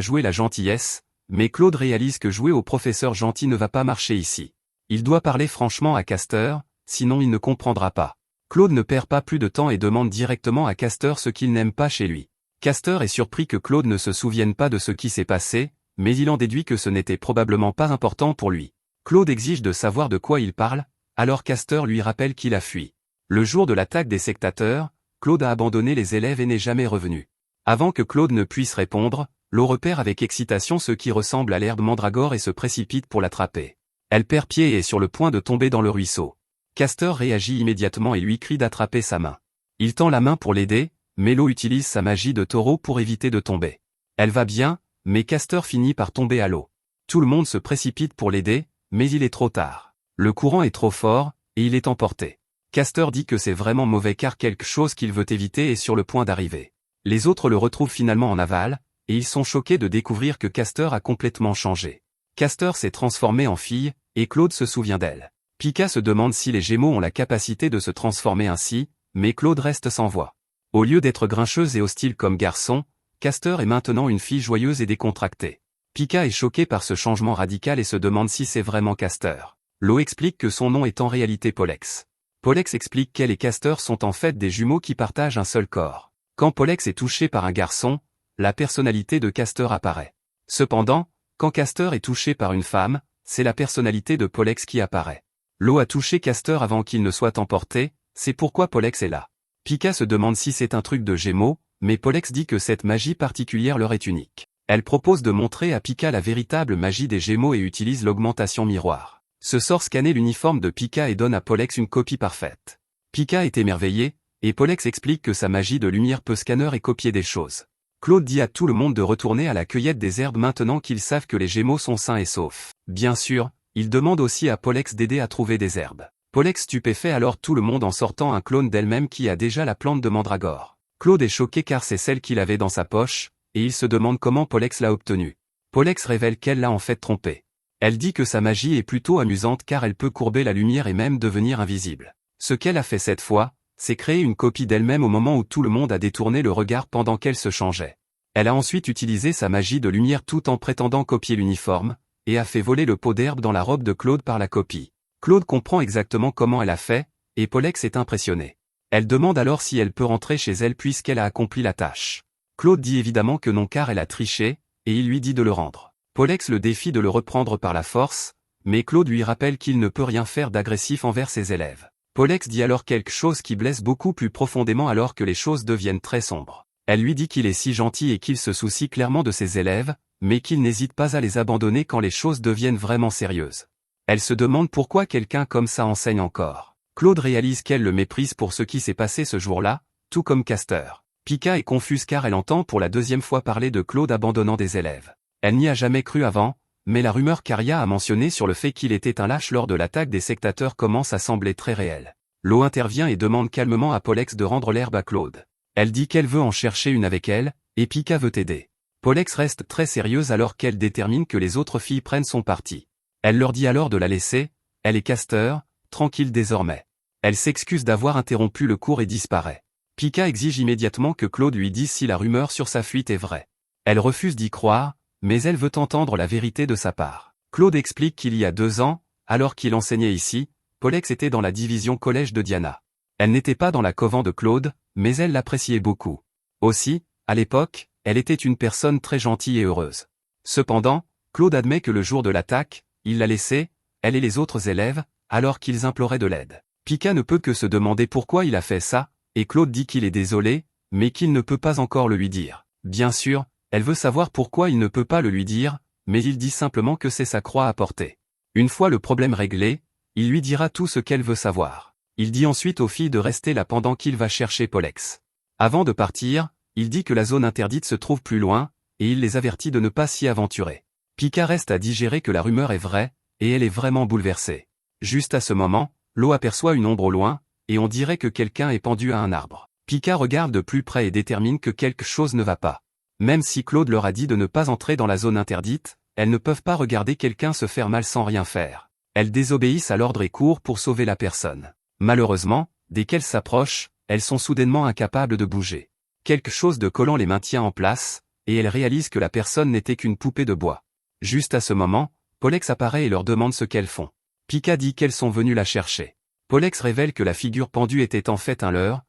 jouer la gentillesse, mais Claude réalise que jouer au professeur gentil ne va pas marcher ici. Il doit parler franchement à Castor, sinon il ne comprendra pas. Claude ne perd pas plus de temps et demande directement à Castor ce qu'il n'aime pas chez lui. Castor est surpris que Claude ne se souvienne pas de ce qui s'est passé, mais il en déduit que ce n'était probablement pas important pour lui. Claude exige de savoir de quoi il parle, alors Castor lui rappelle qu'il a fui. Le jour de l'attaque des sectateurs, Claude a abandonné les élèves et n'est jamais revenu. Avant que Claude ne puisse répondre, Lo repère avec excitation ce qui ressemble à l'herbe mandragore et se précipite pour l'attraper. Elle perd pied et est sur le point de tomber dans le ruisseau. Castor réagit immédiatement et lui crie d'attraper sa main. Il tend la main pour l'aider, mais Lo utilise sa magie de taureau pour éviter de tomber. Elle va bien, mais Castor finit par tomber à l'eau. Tout le monde se précipite pour l'aider, mais il est trop tard. Le courant est trop fort, et il est emporté. Castor dit que c'est vraiment mauvais car quelque chose qu'il veut éviter est sur le point d'arriver. Les autres le retrouvent finalement en aval, et ils sont choqués de découvrir que Castor a complètement changé. Castor s'est transformé en fille, et Claude se souvient d'elle. Pika se demande si les Gémeaux ont la capacité de se transformer ainsi, mais Claude reste sans voix. Au lieu d'être grincheuse et hostile comme garçon, Castor est maintenant une fille joyeuse et décontractée. Pika est choquée par ce changement radical et se demande si c'est vraiment Castor. Lo explique que son nom est en réalité Polex. Polex explique qu'elle et Castor sont en fait des jumeaux qui partagent un seul corps. Quand Polex est touché par un garçon, la personnalité de Castor apparaît. Cependant, quand Castor est touché par une femme, c'est la personnalité de Polex qui apparaît. Lo a touché Castor avant qu'il ne soit emporté, c'est pourquoi Polex est là. Pika se demande si c'est un truc de Gémeaux, mais Polex dit que cette magie particulière leur est unique. Elle propose de montrer à Pika la véritable magie des Gémeaux et utilise l'augmentation miroir. Ce sort scanner l'uniforme de Pika et donne à Polex une copie parfaite. Pika est émerveillé, et Polex explique que sa magie de lumière peut scanner et copier des choses. Claude dit à tout le monde de retourner à la cueillette des herbes maintenant qu'ils savent que les Gémeaux sont sains et saufs. Bien sûr, il demande aussi à Polex d'aider à trouver des herbes. Polex stupéfait alors tout le monde en sortant un clone d'elle-même qui a déjà la plante de mandragore. Claude est choqué car c'est celle qu'il avait dans sa poche, et il se demande comment Polex l'a obtenue. Polex révèle qu'elle l'a en fait trompé. Elle dit que sa magie est plutôt amusante car elle peut courber la lumière et même devenir invisible. Ce qu'elle a fait cette fois, c'est créer une copie d'elle-même au moment où tout le monde a détourné le regard pendant qu'elle se changeait. Elle a ensuite utilisé sa magie de lumière tout en prétendant copier l'uniforme, et a fait voler le pot d'herbe dans la robe de Claude par la copie. Claude comprend exactement comment elle a fait, et Polex est impressionné. Elle demande alors si elle peut rentrer chez elle puisqu'elle a accompli la tâche. Claude dit évidemment que non car elle a triché, et il lui dit de le rendre. Polex le défie de le reprendre par la force, mais Claude lui rappelle qu'il ne peut rien faire d'agressif envers ses élèves. Polex dit alors quelque chose qui blesse beaucoup plus profondément alors que les choses deviennent très sombres. Elle lui dit qu'il est si gentil et qu'il se soucie clairement de ses élèves, mais qu'il n'hésite pas à les abandonner quand les choses deviennent vraiment sérieuses. Elle se demande pourquoi quelqu'un comme ça enseigne encore. Claude réalise qu'elle le méprise pour ce qui s'est passé ce jour-là, tout comme Castor. Pika est confuse car elle entend pour la deuxième fois parler de Claude abandonnant des élèves. Elle n'y a jamais cru avant, mais la rumeur qu'Aria a mentionnée sur le fait qu'il était un lâche lors de l'attaque des sectateurs commence à sembler très réelle. Lo intervient et demande calmement à Polex de rendre l'herbe à Claude. Elle dit qu'elle veut en chercher une avec elle, et Pika veut aider. Polex reste très sérieuse alors qu'elle détermine que les autres filles prennent son parti. Elle leur dit alors de la laisser, elle est Castor, tranquille désormais. Elle s'excuse d'avoir interrompu le cours et disparaît. Pika exige immédiatement que Claude lui dise si la rumeur sur sa fuite est vraie. Elle refuse d'y croire, mais elle veut entendre la vérité de sa part. Claude explique qu'il y a 2 ans, alors qu'il enseignait ici, Polex était dans la division collège de Diana. Elle n'était pas dans la couvent de Claude, mais elle l'appréciait beaucoup. Aussi, à l'époque, elle était une personne très gentille et heureuse. Cependant, Claude admet que le jour de l'attaque, il l'a laissée, elle et les autres élèves, alors qu'ils imploraient de l'aide. Pika ne peut que se demander pourquoi il a fait ça, et Claude dit qu'il est désolé, mais qu'il ne peut pas encore le lui dire. Bien sûr, elle veut savoir pourquoi il ne peut pas le lui dire, mais il dit simplement que c'est sa croix à porter. Une fois le problème réglé, il lui dira tout ce qu'elle veut savoir. Il dit ensuite aux filles de rester là pendant qu'il va chercher Polex. Avant de partir, il dit que la zone interdite se trouve plus loin, et il les avertit de ne pas s'y aventurer. Pika reste à digérer que la rumeur est vraie, et elle est vraiment bouleversée. Juste à ce moment, Lo aperçoit une ombre au loin, et on dirait que quelqu'un est pendu à un arbre. Pika regarde de plus près et détermine que quelque chose ne va pas. Même si Claude leur a dit de ne pas entrer dans la zone interdite, elles ne peuvent pas regarder quelqu'un se faire mal sans rien faire. Elles désobéissent à l'ordre et courent pour sauver la personne. Malheureusement, dès qu'elles s'approchent, elles sont soudainement incapables de bouger. Quelque chose de collant les maintient en place, et elles réalisent que la personne n'était qu'une poupée de bois. Juste à ce moment, Pollex apparaît et leur demande ce qu'elles font. Pika dit qu'elles sont venues la chercher. Pollex révèle que la figure pendue était en fait un leurre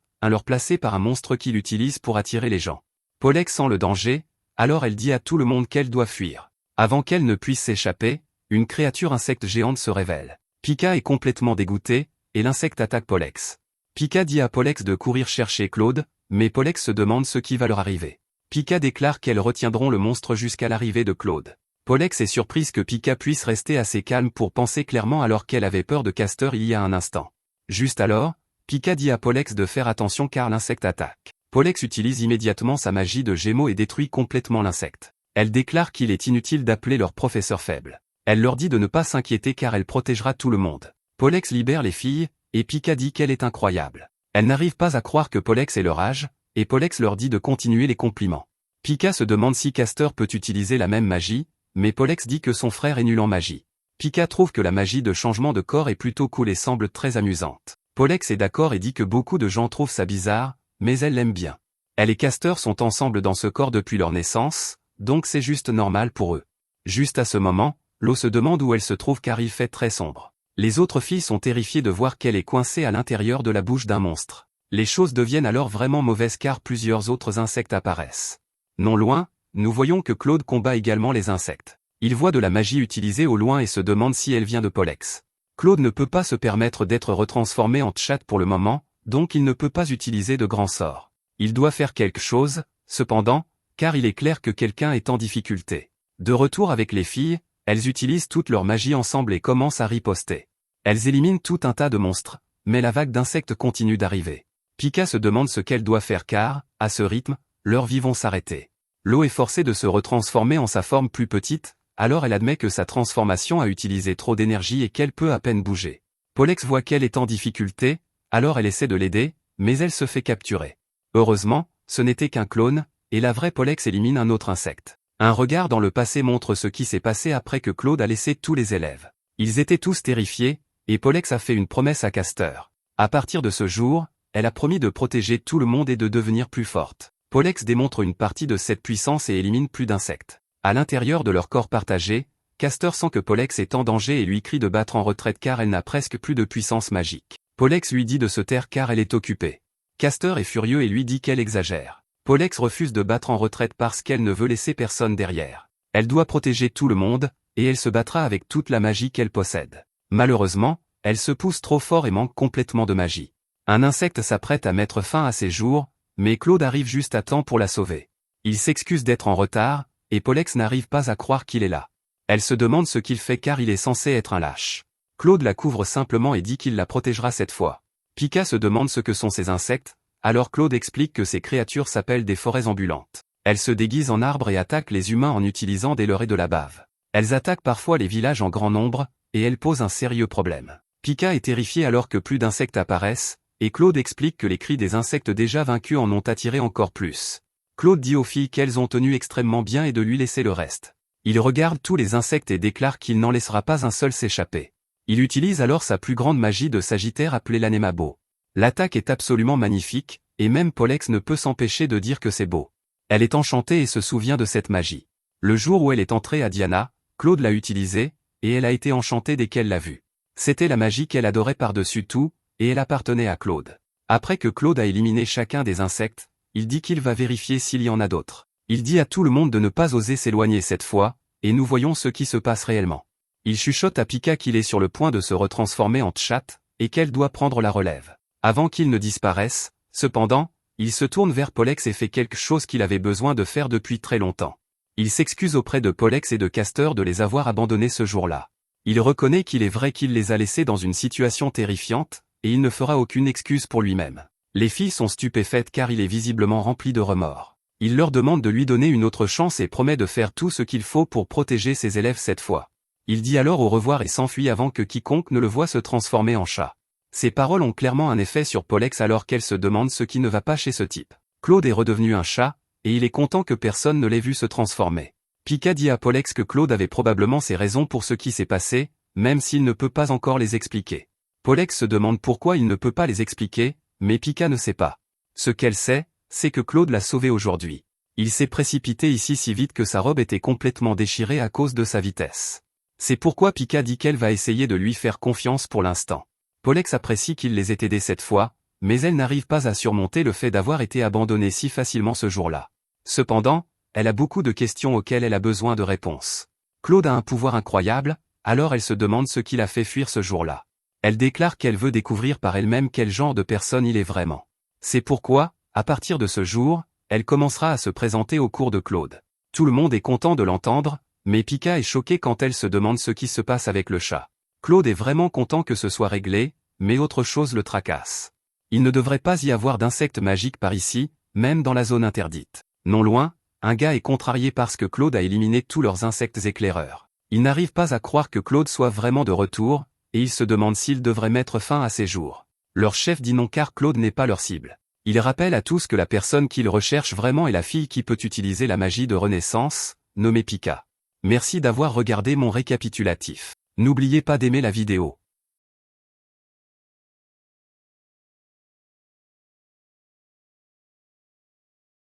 placé par un monstre qu'il utilise pour attirer les gens. Pollex sent le danger, alors elle dit à tout le monde qu'elle doit fuir. Avant qu'elle ne puisse s'échapper, une créature insecte géante se révèle. Pika est complètement dégoûté, et l'insecte attaque Pollex. Pika dit à Pollex de courir chercher Claude, mais Pollex se demande ce qui va leur arriver. Pika déclare qu'elles retiendront le monstre jusqu'à l'arrivée de Claude. Pollex est surprise que Pika puisse rester assez calme pour penser clairement alors qu'elle avait peur de Castor il y a un instant. Juste alors, Pika dit à Pollex de faire attention car l'insecte attaque. Pollex utilise immédiatement sa magie de Gémeaux et détruit complètement l'insecte. Elle déclare qu'il est inutile d'appeler leur professeur faible. Elle leur dit de ne pas s'inquiéter car elle protégera tout le monde. Pollex libère les filles, et Pika dit qu'elle est incroyable. Elle n'arrive pas à croire que Pollex ait leur âge, et Pollex leur dit de continuer les compliments. Pika se demande si Castor peut utiliser la même magie, mais Pollex dit que son frère est nul en magie. Pika trouve que la magie de changement de corps est plutôt cool et semble très amusante. Pollex est d'accord et dit que beaucoup de gens trouvent ça bizarre, mais elle l'aime bien. Elle et Castor sont ensemble dans ce corps depuis leur naissance, donc c'est juste normal pour eux. Juste à ce moment, Lo se demande où elle se trouve car il fait très sombre. Les autres filles sont terrifiées de voir qu'elle est coincée à l'intérieur de la bouche d'un monstre. Les choses deviennent alors vraiment mauvaises car plusieurs autres insectes apparaissent. Non loin, nous voyons que Claude combat également les insectes. Il voit de la magie utilisée au loin et se demande si elle vient de Pollex. Claude ne peut pas se permettre d'être retransformé en Tchat pour le moment, donc il ne peut pas utiliser de grands sorts. Il doit faire quelque chose, cependant, car il est clair que quelqu'un est en difficulté. De retour avec les filles, elles utilisent toute leur magie ensemble et commencent à riposter. Elles éliminent tout un tas de monstres, mais la vague d'insectes continue d'arriver. Pika se demande ce qu'elle doit faire car, à ce rythme, leurs vies vont s'arrêter. Lo est forcée de se retransformer en sa forme plus petite, alors elle admet que sa transformation a utilisé trop d'énergie et qu'elle peut à peine bouger. Pollex voit qu'elle est en difficulté, alors elle essaie de l'aider, mais elle se fait capturer. Heureusement, ce n'était qu'un clone, et la vraie Pollex élimine un autre insecte. Un regard dans le passé montre ce qui s'est passé après que Claude a laissé tous les élèves. Ils étaient tous terrifiés, et Pollex a fait une promesse à Castor. À partir de ce jour, elle a promis de protéger tout le monde et de devenir plus forte. Pollex démontre une partie de cette puissance et élimine plus d'insectes. À l'intérieur de leur corps partagé, Castor sent que Pollex est en danger et lui crie de battre en retraite car elle n'a presque plus de puissance magique. Pollex lui dit de se taire car elle est occupée. Castor est furieux et lui dit qu'elle exagère. Pollex refuse de battre en retraite parce qu'elle ne veut laisser personne derrière. Elle doit protéger tout le monde, et elle se battra avec toute la magie qu'elle possède. Malheureusement, elle se pousse trop fort et manque complètement de magie. Un insecte s'apprête à mettre fin à ses jours, mais Claude arrive juste à temps pour la sauver. Il s'excuse d'être en retard, et Pollex n'arrive pas à croire qu'il est là. Elle se demande ce qu'il fait car il est censé être un lâche. Claude la couvre simplement et dit qu'il la protégera cette fois. Pika se demande ce que sont ces insectes, alors Claude explique que ces créatures s'appellent des forêts ambulantes. Elles se déguisent en arbres et attaquent les humains en utilisant des leurres et de la bave. Elles attaquent parfois les villages en grand nombre, et elles posent un sérieux problème. Pika est terrifiée alors que plus d'insectes apparaissent, et Claude explique que les cris des insectes déjà vaincus en ont attiré encore plus. Claude dit aux filles qu'elles ont tenu extrêmement bien et de lui laisser le reste. Il regarde tous les insectes et déclare qu'il n'en laissera pas un seul s'échapper. Il utilise alors sa plus grande magie de Sagittaire appelée l'Anémabo. L'attaque est absolument magnifique, et même Pollex ne peut s'empêcher de dire que c'est beau. Elle est enchantée et se souvient de cette magie. Le jour où elle est entrée à Diana, Claude l'a utilisée, et elle a été enchantée dès qu'elle l'a vue. C'était la magie qu'elle adorait par-dessus tout, et elle appartenait à Claude. Après que Claude a éliminé chacun des insectes, il dit qu'il va vérifier s'il y en a d'autres. Il dit à tout le monde de ne pas oser s'éloigner cette fois, et nous voyons ce qui se passe réellement. Il chuchote à Pika qu'il est sur le point de se retransformer en Tchat, et qu'elle doit prendre la relève. Avant qu'il ne disparaisse, cependant, il se tourne vers Pollex et fait quelque chose qu'il avait besoin de faire depuis très longtemps. Il s'excuse auprès de Pollex et de Castor de les avoir abandonnés ce jour-là. Il reconnaît qu'il est vrai qu'il les a laissés dans une situation terrifiante, et il ne fera aucune excuse pour lui-même. Les filles sont stupéfaites car il est visiblement rempli de remords. Il leur demande de lui donner une autre chance et promet de faire tout ce qu'il faut pour protéger ses élèves cette fois. Il dit alors au revoir et s'enfuit avant que quiconque ne le voie se transformer en chat. Ces paroles ont clairement un effet sur Pollex alors qu'elle se demande ce qui ne va pas chez ce type. Claude est redevenu un chat, et il est content que personne ne l'ait vu se transformer. Pika dit à Pollex que Claude avait probablement ses raisons pour ce qui s'est passé, même s'il ne peut pas encore les expliquer. Pollex se demande pourquoi il ne peut pas les expliquer, mais Pika ne sait pas. Ce qu'elle sait, c'est que Claude l'a sauvé aujourd'hui. Il s'est précipité ici si vite que sa robe était complètement déchirée à cause de sa vitesse. C'est pourquoi Pika dit qu'elle va essayer de lui faire confiance pour l'instant. Pollex apprécie qu'il les ait aidés cette fois, mais elle n'arrive pas à surmonter le fait d'avoir été abandonnée si facilement ce jour-là. Cependant, elle a beaucoup de questions auxquelles elle a besoin de réponses. Claude a un pouvoir incroyable, alors elle se demande ce qui l'a fait fuir ce jour-là. Elle déclare qu'elle veut découvrir par elle-même quel genre de personne il est vraiment. C'est pourquoi, à partir de ce jour, elle commencera à se présenter au cours de Claude. Tout le monde est content de l'entendre, mais Pika est choquée quand elle se demande ce qui se passe avec le chat. Claude est vraiment content que ce soit réglé, mais autre chose le tracasse. Il ne devrait pas y avoir d'insectes magiques par ici, même dans la zone interdite. Non loin, un gars est contrarié parce que Claude a éliminé tous leurs insectes éclaireurs. Il n'arrive pas à croire que Claude soit vraiment de retour, et il se demande s'il devrait mettre fin à ses jours. Leur chef dit non car Claude n'est pas leur cible. Il rappelle à tous que la personne qu'ils recherchent vraiment est la fille qui peut utiliser la magie de renaissance, nommée Pika. Merci d'avoir regardé mon récapitulatif. N'oubliez pas d'aimer la vidéo.